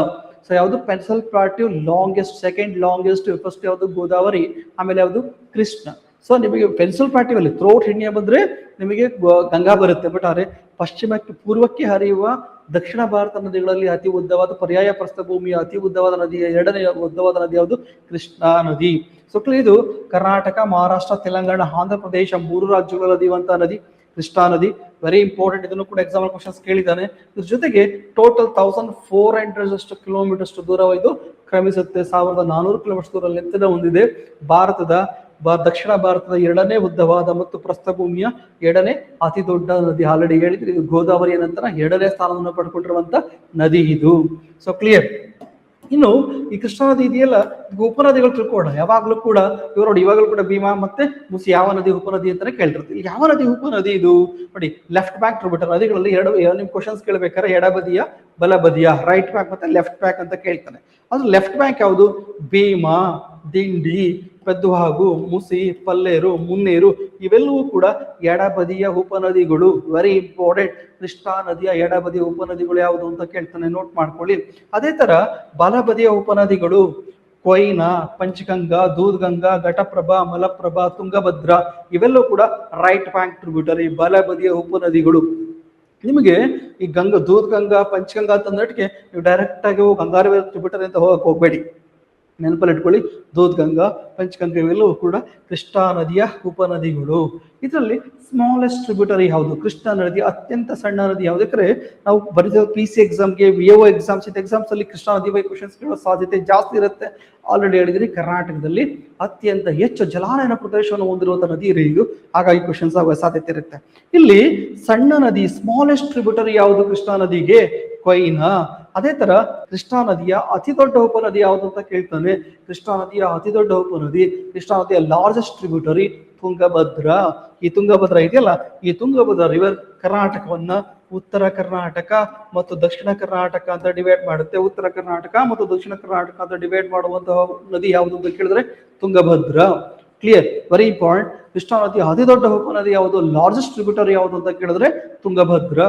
ಸೊ ಯಾವುದು, pencil plateau longest, second longest. First ಯಾವುದು ಗೋದಾವರಿ, ಆಮೇಲೆ ಯಾವುದು ಕೃಷ್ಣ. ಸೊ ನಿಮಗೆ ಪೆನ್ಸಿಲ್ ಪ್ಲಾಟ್ಯೂ ಅಲ್ಲಿ ಥ್ರೂಔಟ್ ಇಂಡಿಯಾ ಬಂದ್ರೆ ನಿಮಗೆ ಗಂಗಾ ಬರುತ್ತೆ. ಬಟ್ ಆದ್ರೆ ಪಶ್ಚಿಮಕ್ಕೆ ಪೂರ್ವಕ್ಕೆ ಹರಿಯುವ ದಕ್ಷಿಣ ಭಾರತ ನದಿಗಳಲ್ಲಿ ಅತಿ ಉದ್ದವಾದ ಪರ್ಯಾಯ ಪ್ರಸ್ಥಭೂಮಿಯ ಅತಿ ಉದ್ದವಾದ ನದಿ, 2ನೇ ಉದ್ದವಾದ ನದಿ ಯಾವುದು, ಕೃಷ್ಣಾ ನದಿ. ಸೊ ಇದು ಕರ್ನಾಟಕ, ಮಹಾರಾಷ್ಟ್ರ, ತೆಲಂಗಾಣ, ಆಂಧ್ರ ಪ್ರದೇಶ 3 ರಾಜ್ಯಗಳಲ್ಲಿ ಹರಿಯುವಂತಹ ನದಿ ಕೃಷ್ಣಾ ನದಿ. Very important. ಇದನ್ನು ಕೂಡ ಎಕ್ಸಾಮ್ ಕ್ವಶನ್ಸ್ ಕೇಳಿದ್ದಾನೆ. ಇದ್ರ ಜೊತೆಗೆ ಟೋಟಲ್ 1400 ಕಿಲೋಮೀಟರ್ಸ್ ದೂರ ಇದು ಕ್ರಮಿಸುತ್ತೆ. 1400 ಕಿಲೋಮೀಟರ್ ದೂರ ಲೆಂಥನ್ನ ಹೊಂದಿದೆ. ದಕ್ಷಿಣ ಭಾರತದ 2ನೇ ಉದ್ದವಾದ ಮತ್ತು ಪ್ರಸ್ಥಭೂಮಿಯ 2ನೇ ಅತಿ ದೊಡ್ಡ ನದಿ. ಆಲ್ರೆಡಿ ಹೇಳಿದ್ರೆ ಇದು ಗೋದಾವರಿಯ ನಂತರ 2ನೇ ಸ್ಥಾನವನ್ನು ಪಡ್ಕೊಂಡಿರುವಂತ ನದಿ ಇದು. So clear. ಇನ್ನು ಈ ಕೃಷ್ಣಾ ನದಿ ಇದೆಯಲ್ಲ, ಉಪನದಿಗಳು ತಿಳ್ಕೊಳ್ಳೋಣ. ಯಾವಾಗ್ಲೂ ಕೂಡ ಇವರು ನೋಡಿ, ಇವಾಗಲೂ ಕೂಡ ಭೀಮಾ ಮತ್ತೆ ಮುಸಿ ಯಾವ ನದಿ ಉಪನದಿ ಅಂತಾನೆ ಕೇಳ್ತಿರ್ತೀವಿ. ಯಾವ ನದಿ ಉಪನದಿ ಇದು ನೋಡಿ, ಲೆಫ್ಟ್ ಬ್ಯಾಂಕ್ ಟ್ರಿಬ್ಯೂಟರಿ ನದಿಗಳಲ್ಲಿ ನಿಮ್ ಕ್ವಶನ್ಸ್ ಕೇಳಬೇಕಾದ್ರೆ ಎಡಬದಿಯ ಬಲಬದಿಯ, ರೈಟ್ ಬ್ಯಾಂಕ್ ಮತ್ತೆ ಲೆಫ್ಟ್ ಬ್ಯಾಂಕ್ ಅಂತ ಕೇಳ್ತಾನೆ. ಅದು ಲೆಫ್ಟ್ ಬ್ಯಾಂಕ್ ಯಾವುದು, ಭೀಮಾ, ದಿಂಡಿ, ಪೆದ್ದುಹಾಗು, ಮುಸಿ, ಪಲ್ಲೇರು, ಮುನ್ನೇರು ಇವೆಲ್ಲವೂ ಕೂಡ ಎಡಬದಿಯ ಉಪನದಿಗಳು. Very important. ಕೃಷ್ಣಾ ನದಿಯ ಎಡಬದಿಯ ಉಪನದಿಗಳು ಯಾವುದು ಅಂತ ಕೇಳ್ತಾನೆ, ನೋಟ್ ಮಾಡ್ಕೊಳ್ಳಿ. ಅದೇ ತರ ಬಲಬದಿಯ ಉಪನದಿಗಳು ಕೊಯ್ನಾ, ಪಂಚಗಂಗಾ, ದೂದ್ಗಂಗಾ, ಘಟಪ್ರಭಾ, ಮಲಪ್ರಭಾ, ತುಂಗಭದ್ರಾ ಇವೆಲ್ಲವೂ ಕೂಡ ರೈಟ್ ಬ್ಯಾಂಕ್ ಟ್ರಿಬ್ಯೂಟರಿ, ಬಲಬದಿಯ ಉಪನದಿಗಳು. ನಿಮಗೆ ಈ ದೂದ್ಗಂಗಾ, ಪಂಚಗಂಗಾ ಅಂತಂದಟ್ಟಿಗೆ ನೀವು ಡೈರೆಕ್ಟ್ ಆಗಿ ಗಂಗಾರವಿ ಟ್ರಿಬ್ಯೂಟರಿ ಅಂತ ಹೋಗ್ಬೇಡಿ. ನೆನಪಲ್ಲಿ ಇಟ್ಕೊಳ್ಳಿ, ದೂದ್ಗಂಗಾ, ಪಂಚಗಂಗಾ ಇವೆಲ್ಲವೂ ಕೂಡ ಕೃಷ್ಣಾ ನದಿಯ ಉಪನದಿಗಳು. ಇದರಲ್ಲಿ ಸ್ಮಾಲೆಸ್ಟ್ ಟ್ರಿಬ್ಯೂಟರಿ ಯಾವುದು, ಕೃಷ್ಣಾ ನದಿ ಅತ್ಯಂತ ಸಣ್ಣ ನದಿ ಯಾವುದು. ಯಾಕಂದ್ರೆ ನಾವು ಬರೀ PC ಎಕ್ಸಾಮ್ಗೆ, VO ಎಕ್ಸಾಮ್ಸ್ ಅಲ್ಲಿ ಕೃಷ್ಣಾ ನದಿ ಬಗ್ಗೆ ಕ್ವಶನ್ಸ್ ಕೇಳೋ ಸಾಧ್ಯತೆ ಜಾಸ್ತಿ ಇರುತ್ತೆ. ಆಲ್ರೆಡಿ ಹೇಳಿದ್ರಿ, ಕರ್ನಾಟಕದಲ್ಲಿ ಅತ್ಯಂತ ಹೆಚ್ಚು ಜಲಾನಯನ ಪ್ರದೇಶವನ್ನು ಹೊಂದಿರುವಂತಹ ನದಿ ಇದು. ಹಾಗಾಗಿ ಕ್ವಶನ್ಸ್ ಆಗುವ ಸಾಧ್ಯತೆ ಇರುತ್ತೆ. ಇಲ್ಲಿ ಸಣ್ಣ ನದಿ, ಸ್ಮಾಲೆಸ್ಟ್ ಟ್ರಿಬ್ಯೂಟರಿ ಯಾವುದು ಕೃಷ್ಣಾ ನದಿಗೆ, ಕೊಯ್ನಾ. ಅದೇ ತರ ಕೃಷ್ಣಾ ನದಿಯ ಅತಿ ದೊಡ್ಡ ಉಪನದಿ ಯಾವುದು ಅಂತ ಕೇಳ್ತಾನೆ. ಕೃಷ್ಣಾ ನದಿಯ ಅತಿ ದೊಡ್ಡ ಉಪನದಿ, ಕೃಷ್ಣಾ ನದಿಯ ಲಾರ್ಜೆಸ್ಟ್ ಟ್ರಿಬ್ಯೂಟರಿ ತುಂಗಭದ್ರಾ. ಈ ತುಂಗಭದ್ರಾ ಇದೆಯಲ್ಲ, ಈ ತುಂಗಭದ್ರಾ ರಿವರ್ ಕರ್ನಾಟಕವನ್ನ ಉತ್ತರ ಕರ್ನಾಟಕ ಮತ್ತು ದಕ್ಷಿಣ ಕರ್ನಾಟಕ ಅಂತ ಡಿವೈಡ್ ಮಾಡುತ್ತೆ. ಉತ್ತರ ಕರ್ನಾಟಕ ಮತ್ತು ದಕ್ಷಿಣ ಕರ್ನಾಟಕ ಅಂತ ಡಿವೈಡ್ ಮಾಡುವಂತಹ ನದಿ ಯಾವುದು ಅಂತ ಕೇಳಿದ್ರೆ Tungabhadra. Clear, very important. Krishna ನದಿ ಅತಿ ದೊಡ್ಡ ಉಪನದಿ ಯಾವುದು, ಲಾರ್ಜೆಸ್ಟ್ ಟ್ರಿಬ್ಯೂಟರಿ ಯಾವುದು ಅಂತ ಕೇಳಿದ್ರೆ ತುಂಗಭದ್ರ.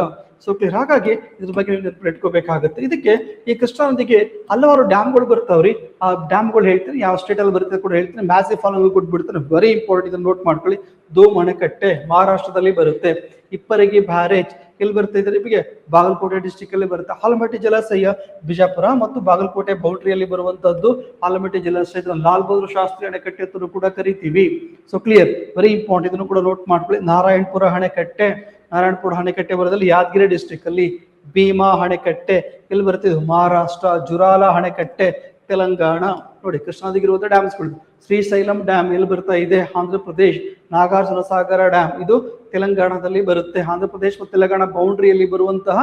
ಸೊ ಕ್ಲಿಯರ್, ಹಾಗಾಗಿ ಇದ್ರ ಬಗ್ಗೆ ನೀವು ಇಟ್ಕೋಬೇಕಾಗುತ್ತೆ. ಇದಕ್ಕೆ ಈ ಕೃಷ್ಣಾ ನದಿಗೆ ಹಲವಾರು ಡ್ಯಾಮ್ಗಳು ಬರ್ತಾವ್ರಿ. ಆ ಡ್ಯಾಮ್ಗಳು ಹೇಳ್ತೀನಿ, ಯಾವ ಸ್ಟೇಟ್ ಅಲ್ಲಿ ಬರುತ್ತೆ ಕೂಡ ಹೇಳ್ತೀನಿ. ಮ್ಯಾಸಿವ್ ಫಾಲ್ ಕೊಟ್ಬಿಡ್ತಾರೆ, ವೆರಿ ಇಂಪಾರ್ಟೆಂಟ್, ಇದನ್ನ ನೋಟ್ ಮಾಡ್ಕೊಳ್ಳಿ. ಧೂಮ್ ಅಣೆಕಟ್ಟೆ ಮಹಾರಾಷ್ಟ್ರದಲ್ಲಿ ಬರುತ್ತೆ. ಇಪ್ಪರಗಿ ಬ್ಯಾರೇಜ್ ಎಲ್ಲಿ ಬರ್ತಾ ಇದೆ ನಿಮಗೆ, ಬಾಗಲಕೋಟೆ ಡಿಸ್ಟಿಕ್ ಅಲ್ಲಿ ಬರುತ್ತೆ. ಆಲಮಟ್ಟಿ ಜಲಾಶಯ ಬಿಜಾಪುರ ಮತ್ತು ಬಾಗಲಕೋಟೆ ಬೌಂಡ್ರಿಯಲ್ಲಿ ಬರುವಂತದ್ದು ಆಲಮಟ್ಟಿ ಜಲಾಶಯ. ಲಾಲ್ ಬಹದ್ದೂರ್ ಶಾಸ್ತ್ರಿ ಅಣೆಕಟ್ಟೆ ಅಂತ ಕೂಡ ಕರಿತೀವಿ. ಸೊ ಕ್ಲಿಯರ್, ವೆರಿ ಇಂಪಾರ್ಟೆಂಟ್, ಇದನ್ನು ಕೂಡ ನೋಟ್ ಮಾಡ್ಕೊಳ್ಳಿ. ನಾರಾಯಣಪುರ ಅಣೆಕಟ್ಟೆ, ನಾರಾಯಣಪುರ ಅಣೆಕಟ್ಟೆ ಬರೋದಲ್ಲಿ ಯಾದಗಿರಿ ಡಿಸ್ಟ್ರಿಕ್ಟ್ ಅಲ್ಲಿ. ಭೀಮಾ ಅಣೆಕಟ್ಟೆ ಎಲ್ಲಿ ಬರ್ತಿದ್ದು, ಮಹಾರಾಷ್ಟ್ರ. ಜುರಾಲ ಅಣೆಕಟ್ಟೆ ತೆಲಂಗಾಣ. ನೋಡಿ ಕೃಷ್ಣಾ ನದಿಗಿರುವಂತ ಡ್ಯಾಮ್ಸ್ಗಳು. ಶ್ರೀಶೈಲಂ ಡ್ಯಾಮ್ ಎಲ್ಲಿ ಬರ್ತಾ ಇದೆ, ಆಂಧ್ರ ಪ್ರದೇಶ್. ನಾಗಾರ್ಜುನ ಸಾಗರ ಡ್ಯಾಮ್ ಇದು ತೆಲಂಗಾಣದಲ್ಲಿ ಬರುತ್ತೆ. ಆಂಧ್ರ ಪ್ರದೇಶ ಮತ್ತು ತೆಲಂಗಾಣ ಬೌಂಡ್ರಿಯಲ್ಲಿ ಬರುವಂತಹ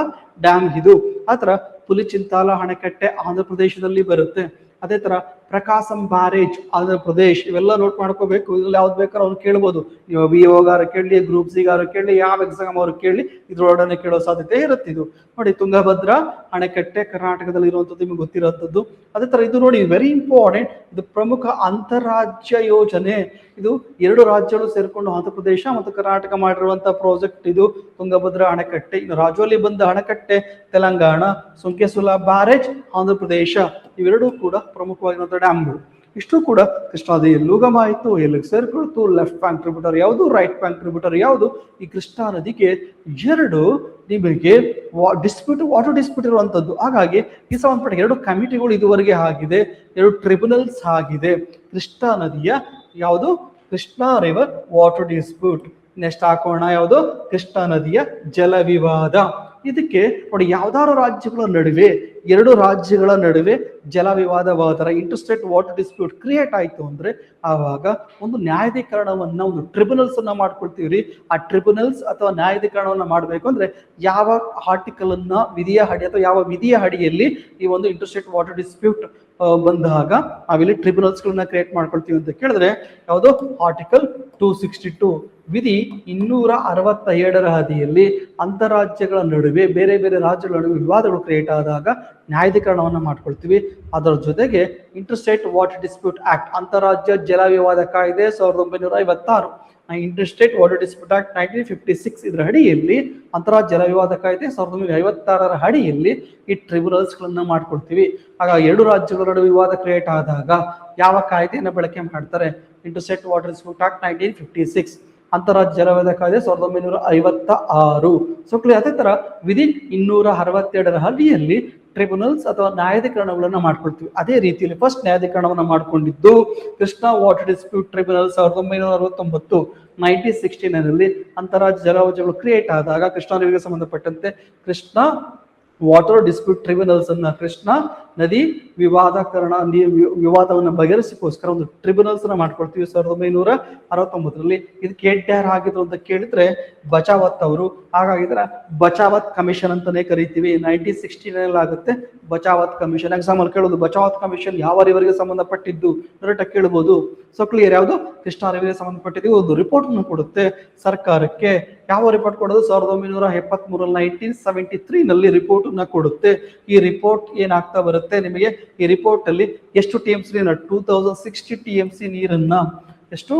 ಡ್ಯಾಮ್ ಇದು. ಆತರ ಪುಲಿಚಿಂತಾಲ ಅಣೆಕಟ್ಟೆ ಆಂಧ್ರ ಪ್ರದೇಶದಲ್ಲಿ ಬರುತ್ತೆ. ಅದೇ ತರ ಪ್ರಕಾಶಂ ಬ್ಯಾರೇಜ್ ಆಂಧ್ರ ಪ್ರದೇಶ್. ಇವೆಲ್ಲ ನೋಟ್ ಮಾಡ್ಕೋಬೇಕು. ಇದ್ರಲ್ಲಿ ಯಾವ್ದು ಬೇಕಾದ್ರೂ ಅವ್ರು ಕೇಳ್ಬೋದು. ನೀವು BO ಗಾರು ಕೇಳಿ, ಗ್ರೂಪ್ ಸಿ ಗಾರು ಕೇಳಿ, ಯಾವ ಎಕ್ಸಾಮ್ ಅವ್ರು ಕೇಳಿ, ಇದ್ರೊಡನೆ ಕೇಳೋ ಸಾಧ್ಯತೆ ಇರುತ್ತೆ. ಇದು ನೋಡಿ ತುಂಗಭದ್ರಾ ಅಣೆಕಟ್ಟೆ ಕರ್ನಾಟಕದಲ್ಲಿ ಇರುವಂತದ್ದು, ನಿಮ್ಗೆ ಗೊತ್ತಿರುವಂತದ್ದು. ಅದೇ ತರ ಇದು ನೋಡಿ ವೆರಿ ಇಂಪಾರ್ಟೆಂಟ್, ಇದು ಪ್ರಮುಖ ಅಂತಾರಾಜ್ಯ ಯೋಜನೆ. ಇದು 2 ರಾಜ್ಯಗಳು ಸೇರ್ಕೊಂಡು ಆಂಧ್ರ ಪ್ರದೇಶ ಮತ್ತು ಕರ್ನಾಟಕ ಮಾಡಿರುವಂತಹ ಪ್ರಾಜೆಕ್ಟ್ ಇದು ತುಂಗಭದ್ರಾ ಅಣೆಕಟ್ಟೆ. ಇನ್ನು ರಾಜೋಲಿ ಬಂದ ಅಣೆಕಟ್ಟೆ ತೆಲಂಗಾಣ, ಸುಂಕೆಸುಲ ಬ್ಯಾರೇಜ್ ಆಂಧ್ರ ಪ್ರದೇಶ. ಇವೆರಡೂ ಕೂಡ ಪ್ರಮುಖವಾಗಿರುವಂತಹ ಡ್ಯಾಮ್ಗಳು. ಇಷ್ಟು ಕೂಡ ಕೃಷ್ಣಾ ನದಿಯಲ್ಲಿ ಉಗಮ ಆಯಿತು, ಎಲ್ಲಿಗೆ ಸೇರ್ಕೊಳ್ತು, ಲೆಫ್ಟ್ ಬ್ಯಾಂಕ್ ಟ್ರಿಬ್ಯೂಟರಿ ಯಾವುದು, ರೈಟ್ ಬ್ಯಾಂಕ್ ಟ್ರಿಬ್ಯೂಟರಿ ಯಾವುದು. ಈ ಕೃಷ್ಣಾ ನದಿಗೆ 2 ನಿಮಗೆ ವಾಟರ್ ಡಿಸ್ಪ್ಯೂಟ್ ಇರುವಂತದ್ದು. ಹಾಗಾಗಿ ಈ ಸಂಬಂಧಪಟ್ಟ 2 ಕಮಿಟಿಗಳು ಇದುವರೆಗೆ ಆಗಿದೆ, 2 ಟ್ರಿಬ್ಯುನಲ್ಸ್ ಆಗಿದೆ. ಕೃಷ್ಣಾ ನದಿಯ ಯಾವುದು, Krishna river water dispute. Next ಹಾಕೋಣ ಯಾವುದು, ಕೃಷ್ಣಾ ನದಿಯ ಜಲ ವಿವಾದ. ಇದಕ್ಕೆ ನೋಡಿ ಯಾವ್ದಾರು ರಾಜ್ಯಗಳ ನಡುವೆ, 2 ರಾಜ್ಯಗಳ ನಡುವೆ ಜಲ ವಿವಾದವಾದರೆ, ಇಂಟರ್ಸ್ಟೇಟ್ ವಾಟರ್ ಡಿಸ್ಪ್ಯೂಟ್ ಕ್ರಿಯೇಟ್ ಆಯ್ತು ಅಂದ್ರೆ ಆವಾಗ ಒಂದು ನ್ಯಾಯಾಧೀಕರಣವನ್ನ, ಒಂದು ಟ್ರಿಬ್ಯುನಲ್ಸ್ ಅನ್ನ ಮಾಡ್ಕೊಳ್ತೀವ್ರಿ. ಆ ಟ್ರಿಬ್ಯುನಲ್ಸ್ ಅಥವಾ ನ್ಯಾಯಾಧೀಕರಣವನ್ನ ಮಾಡಬೇಕು ಅಂದ್ರೆ ಯಾವ ಆರ್ಟಿಕಲ್ ಅನ್ನ, ವಿಧಿಯ ಅಡಿ ಅಥವಾ ಯಾವ ವಿಧಿಯ ಅಡಿಯಲ್ಲಿ ಈ ಒಂದು ಇಂಟರ್ಸ್ಟೇಟ್ ವಾಟರ್ ಡಿಸ್ಪ್ಯೂಟ್ ಬಂದಾಗ ನಾವಿಲ್ಲಿ ಟ್ರಿಬ್ಯುನಲ್ಸ್ ಗಳನ್ನ ಕ್ರಿಯೇಟ್ ಮಾಡ್ಕೊಳ್ತೀವಿ ಅಂತ ಕೇಳಿದ್ರೆ ಯಾವುದು, ಆರ್ಟಿಕಲ್ 262 ವಿಧಿ 267 ಅಡಿಯಲ್ಲಿ ಅಂತಾರಾಜ್ಯಗಳ ನಡುವೆ, ಬೇರೆ ಬೇರೆ ರಾಜ್ಯಗಳ ನಡುವೆ ವಿವಾದಗಳು ಕ್ರಿಯೇಟ್ ಆದಾಗ ನ್ಯಾಯಾಧೀಕರಣವನ್ನ ಮಾಡ್ಕೊಳ್ತೀವಿ. ಅದರ ಜೊತೆಗೆ ಇಂಟರ್ಸ್ಟೇಟ್ ವಾಟರ್ ಡಿಸ್ಪ್ಯೂಟ್ ಆಕ್ಟ್, ಅಂತಾರಾಜ್ಯ ಜಲ ವಿವಾದ ಕಾಯ್ದೆ 1956, ಇಂಟರ್ಸ್ಟೇಟ್ ವಾಟರ್ ಡಿಸ್ಪ್ಯೂಟ್ ಆಕ್ಟ್ 1956 ಇದರ ಅಡಿಯಲ್ಲಿ, ಅಂತಾರಾಜ್ಯ ಜಲ ವಿವಾದ ಕಾಯ್ದೆ 1956 ಅಡಿಯಲ್ಲಿ ಈ ಟ್ರಿಬ್ಯುನಲ್ಸ್ ಗಳನ್ನ ಮಾಡ್ಕೊಳ್ತೀವಿ. ಆಗ 2 ರಾಜ್ಯಗಳ ನಡುವೆ ವಿವಾದ ಕ್ರಿಯೇಟ್ ಆದಾಗ ಯಾವ ಕಾಯ್ದೆಯನ್ನ ಬಳಕೆ ಮಾಡ್ತಾರೆ, ಇಂಟರ್ಸ್ಟೇಟ್ ವಾಟರ್ ಡಿಸ್ಪ್ಯೂಟ್ ಆಕ್ಟ್ 1956, ಅಂತಾರಾಜ್ಯ ಜಲ ವಿವಾದ ಕಾಯ್ದೆ 1956. So clear. ಅದೇ ತರ ವಿಧಿ 267 ಅಡಿಯಲ್ಲಿ ಟ್ರಿಬ್ಯುನಲ್ಸ್ ಅಥವಾ ನ್ಯಾಯಾಧೀಕರಣಗಳನ್ನ ಮಾಡ್ಕೊಳ್ತೀವಿ. ಅದೇ ರೀತಿಯಲ್ಲಿ ಫಸ್ಟ್ ನ್ಯಾಯಾಧೀಕರಣವನ್ನ ಮಾಡ್ಕೊಂಡಿದ್ದು ಕೃಷ್ಣಾ ವಾಟರ್ ಡಿಸ್ಪ್ಯೂಟ್ ಟ್ರಿಬ್ಯುನಲ್ 1969, 1969 ಅಂತಾರಾಜ್ಯ ಜಲವಿವಾದಗಳು ಕ್ರಿಯೇಟ್ ಆದಾಗ ಕೃಷ್ಣಾ ನದಿಗೆ ಸಂಬಂಧಪಟ್ಟಂತೆ ಕೃಷ್ಣಾ ವಾಟರ್ ಡಿಸ್ಪ್ಯೂಟ್ ಟ್ರಿಬ್ಯುನಲ್ಸ್ ಅನ್ನ, ಕೃಷ್ಣಾ ನದಿ ವಿವಾದವನ್ನು ಬಗೆಹರಿಸಿಕೋಸ್ಕರ ಒಂದು ಟ್ರಿಬ್ಯುನಲ್ಸ್ ಅನ್ನ ಮಾಡ್ಕೊಳ್ತೀವಿ 1969. ಇದಕ್ಕೆ ಹೆಡ್ ಯಾರು ಆಗಿದ್ರು ಅಂತ ಕೇಳಿದ್ರೆ ಬಚಾವತ್ ಅವರು. ಹಾಗಾಗಿದ್ರೆ ಬಚಾವತ್ ಕಮಿಷನ್ ಅಂತಾನೆ ಕರಿತೀವಿ. 1969 ಆಗುತ್ತೆ ಬಚಾವತ್ ಕಮಿಷನ್. ಎಕ್ಸಾಮ್ ಅಲ್ಲಿ ಕೇಳೋದು ಬಚಾವತ್ ಕಮಿಷನ್ ಯಾವ ರಿವರ್ಗೆ ಸಂಬಂಧಪಟ್ಟಿದ್ದು ಡೈರೆಕ್ಟ್ ಕೇಳಬಹುದು. ಸೊ ಕ್ಲಿಯರ್, ಯಾವುದು, ಕೃಷ್ಣಾ ರಿವರ್ಗೆ ಸಂಬಂಧಪಟ್ಟಿದ್ದು ಒಂದು ರಿಪೋರ್ಟ್ ಅನ್ನು ಕೊಡುತ್ತೆ ಸರ್ಕಾರಕ್ಕೆ. ಯಾವ ರಿಪೋರ್ಟ್ ಕೊಡೋದು, 1973 1973 ರಿಪೋರ್ಟ್ ಅನ್ನ ಕೊಡುತ್ತೆ. ಈ ರಿಪೋರ್ಟ್ ಏನಾಗ್ತಾ ಬರುತ್ತೆ ನಿಮಗೆ, ಈ ರಿಪೋರ್ಟ್ ಅಲ್ಲಿ ಎಷ್ಟು TMC ನೀರನ್ನ, 2060 TMC ನೀರನ್ನ, ಎಷ್ಟು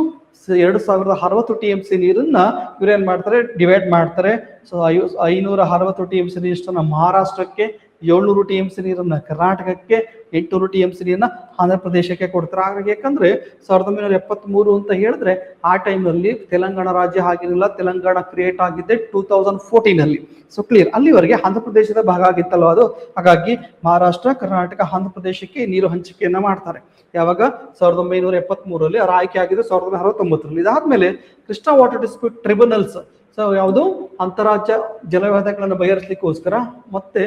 2060 TMC ನೀರನ್ನ ಇವ್ರೇನ್ ಮಾಡ್ತಾರೆ, ಡಿವೈಡ್ ಮಾಡ್ತಾರೆ. ಸೊ 560 TMC ನೀರನ್ನ ಮಹಾರಾಷ್ಟ್ರಕ್ಕೆ, 700 TMC ನೀರನ್ನ ಕರ್ನಾಟಕಕ್ಕೆ, 800 TMC ನೀರನ್ನ ಆಂಧ್ರ ಪ್ರದೇಶಕ್ಕೆ ಕೊಡ್ತಾರೆ. ಹಾಗಾಗಿ ಯಾಕಂದ್ರೆ 1973 ಅಂತ ಹೇಳಿದ್ರೆ ಆ ಟೈಮ್ನಲ್ಲಿ ತೆಲಂಗಾಣ ರಾಜ್ಯ ಆಗಿರಲಿಲ್ಲ. ತೆಲಂಗಾಣ ಕ್ರಿಯೇಟ್ ಆಗಿದ್ದೆ 2014. ಸೊ ಕ್ಲಿಯರ್, ಅಲ್ಲಿವರೆಗೆ ಆಂಧ್ರ ಪ್ರದೇಶದ ಭಾಗ ಆಗಿತ್ತಲ್ವ ಅದು. ಹಾಗಾಗಿ ಮಹಾರಾಷ್ಟ್ರ, ಕರ್ನಾಟಕ, ಆಂಧ್ರ ಪ್ರದೇಶಕ್ಕೆ ನೀರು ಹಂಚಿಕೆಯನ್ನ ಮಾಡ್ತಾರೆ. ಯಾವಾಗ, 1973 ಅವ್ರು ಆಯ್ಕೆ ಆಗಿದ್ದು 1969. ಇದಾದ್ಮೇಲೆ Krishna water dispute tribunals, so ಯಾವುದು, ಅಂತಾರಾಜ್ಯ ಜಲವಿವಾದಗಳನ್ನು ಬಗೆಹರಿಸಲಿಕ್ಕೋಸ್ಕರ ಮತ್ತೆ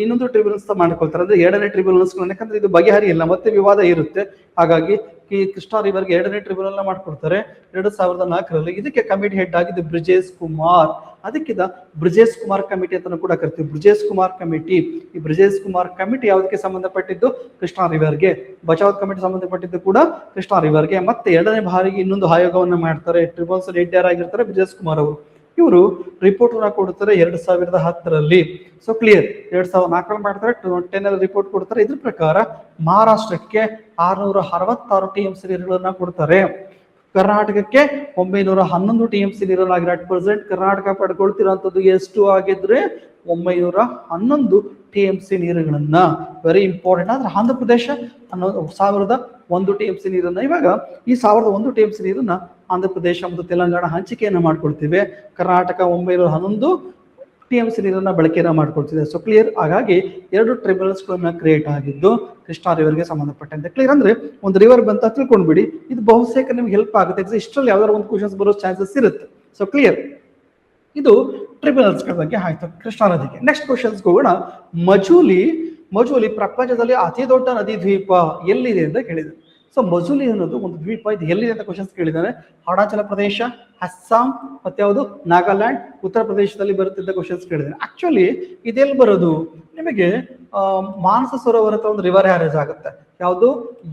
ಇನ್ನೊಂದು ಟ್ರಿಬ್ಯುನಲ್ಸ್ ಮಾಡ್ಕೊಳ್ತಾರೆ. ಅಂದ್ರೆ 2ನೇ ಟ್ರಿಬ್ಯುನಲ್ಸ್, ಯಾಕಂದ್ರೆ ಇದು ಬಗೆಹರಿಯಲ್ಲ, ಮತ್ತೆ ವಿವಾದ ಇರುತ್ತೆ. ಹಾಗಾಗಿ ಈ ಕೃಷ್ಣಾ ರಿವರ್ಗೆ 2ನೇ ಟ್ರಿಬ್ಯುನಲ್ ನ ಮಾಡ್ಕೊಡ್ತಾರೆ 2004. ಇದಕ್ಕೆ ಕಮಿಟಿ ಹೆಡ್ ಆಗಿದ್ದು ಬ್ರಿಜೇಶ್ ಕುಮಾರ್. ಅದಕ್ಕಿಂತ ಬ್ರಿಜೇಶ್ ಕುಮಾರ್ ಕಮಿಟಿ ಅಂತ ಕೂಡ ಕರಿತೀವಿ, ಬ್ರಿಜೇಶ್ ಕುಮಾರ್ ಕಮಿಟಿ. ಈ ಬ್ರಿಜೇಶ್ ಕುಮಾರ್ ಕಮಿಟಿ ಯಾವುದಕ್ಕೆ ಸಂಬಂಧಪಟ್ಟಿದ್ದು, ಕೃಷ್ಣಾ ರಿವರ್ಗೆ. ಬಚಾವತ್ ಕಮಿಟಿ ಸಂಬಂಧಪಟ್ಟಿದ್ದು ಕೂಡ ಕೃಷ್ಣಾ ರಿವರ್ಗೆ. ಮತ್ತೆ 2ನೇ ಬಾರಿಗೆ ಇನ್ನೊಂದು ಆಯೋಗವನ್ನ ಮಾಡ್ತಾರೆ. ಟ್ರಿಬ್ಯುನಲ್ಸ್ ಹೆಡ್ ಯಾರಾಗಿರ್ತಾರೆ, ಬ್ರಿಜೇಶ್ ಕುಮಾರ್ ಅವರು. ಇವರು ರಿಪೋರ್ಟ್ ಅನ್ನ ಕೊಡ್ತಾರೆ 2010. ಸೊ ಕ್ಲಿಯರ್, 2004 ಮಾಡ್ತಾರೆ, 2010 ರಿಪೋರ್ಟ್ ಕೊಡ್ತಾರೆ. ಇದ್ರ ಪ್ರಕಾರ ಮಹಾರಾಷ್ಟ್ರಕ್ಕೆ 666 TMC ನೀರುಗಳನ್ನ ಕೊಡ್ತಾರೆ. ಕರ್ನಾಟಕಕ್ಕೆ 911 TMC ನೀರನ್ನು ಆಗಿದೆ. ಅಟ್ ಪ್ರೆಸೆಂಟ್ ಕರ್ನಾಟಕ ಪಡ್ಕೊಳ್ತಿರೋಂಥದ್ದು ಎಷ್ಟು ಆಗಿದ್ರೆ 911 TMC ನೀರುಗಳನ್ನ. Very important. ಆದ್ರೆ ಆಂಧ್ರ ಪ್ರದೇಶ 1001 TMC ನೀರನ್ನ, ಇವಾಗ ಈ 1001 TMC ನೀರನ್ನ ಆಂಧ್ರ ಪ್ರದೇಶ ಮತ್ತು ತೆಲಂಗಾಣ ಹಂಚಿಕೆಯನ್ನ ಮಾಡ್ಕೊಳ್ತಿವೆ. ಕರ್ನಾಟಕ 911 TMC ನೀರನ್ನ ಬಳಕೆಯನ್ನ ಮಾಡ್ಕೊಳ್ತಿದೆ. So clear. ಹಾಗಾಗಿ 2 ಟ್ರಿಬ್ಯುನಲ್ಸ್ ಗಳನ್ನ ಕ್ರಿಯೇಟ್ ಆಗಿದ್ದು ಕೃಷ್ಣಾ ರಿವರ್ಗೆ ಸಂಬಂಧಪಟ್ಟಂತೆ. ಕ್ಲಿಯರ್. ಅಂದ್ರೆ ಒಂದು ರಿವರ್ ಬಂತ ತಿಳ್ಕೊಂಡ್ಬಿಡಿ, ಇದು ಬಹುತೇಕ ನಿಮ್ಗೆ ಹೆಲ್ಪ್ ಆಗುತ್ತೆ. ಇಷ್ಟರಲ್ಲಿ ಯಾವ್ದಾದ್ರು ಒಂದು ಕ್ವಶನ್ಸ್ ಬರೋ ಚಾನ್ಸಸ್ ಇರುತ್ತೆ. So clear. ಇದು ಟ್ರಿಬ್ಯುನಲ್ಸ್ ಗಳ ಬಗ್ಗೆ ಆಯ್ತು ಕೃಷ್ಣಾ ನದಿಗೆ. ನೆಕ್ಸ್ಟ್ ಕ್ವಶನ್ಸ್ ಹೋಗೋಣ. ಮಜೂಲಿ ಪ್ರಪಂಚದಲ್ಲಿ ಅತಿ ದೊಡ್ಡ ನದಿ ದ್ವೀಪ ಎಲ್ಲಿದೆ ಅಂತ ಕೇಳಿದೆ. ಸೊ ಮಜೂಲಿ ಅನ್ನೋದು ಒಂದು ದ್ವೀಪ, ಇದು ಎಲ್ಲಿದೆ ಅಂತ ಕ್ವಶನ್ಸ್ ಕೇಳಿದ್ದಾನೆ. ಅರುಣಾಚಲ ಪ್ರದೇಶ, ಅಸ್ಸಾಂ, ಮತ್ತೆ ಯಾವುದು ನಾಗಾಲ್ಯಾಂಡ್, ಉತ್ತರ ಪ್ರದೇಶದಲ್ಲಿ ಬರುತ್ತಿದ್ದ ಕ್ವಶನ್ಸ್ ಕೇಳಿದ್ದಾನೆ. ಆಕ್ಚುಲಿ ಇದೆಲ್ಲಿ ಬರೋದು ನಿಮಗೆ? ಮಾನಸ ಸರೋವರ ಅಂತ ಒಂದು ರಿವರ್ ಹ್ಯಾರೇಜ್ ಆಗುತ್ತೆ. ಯಾವುದು?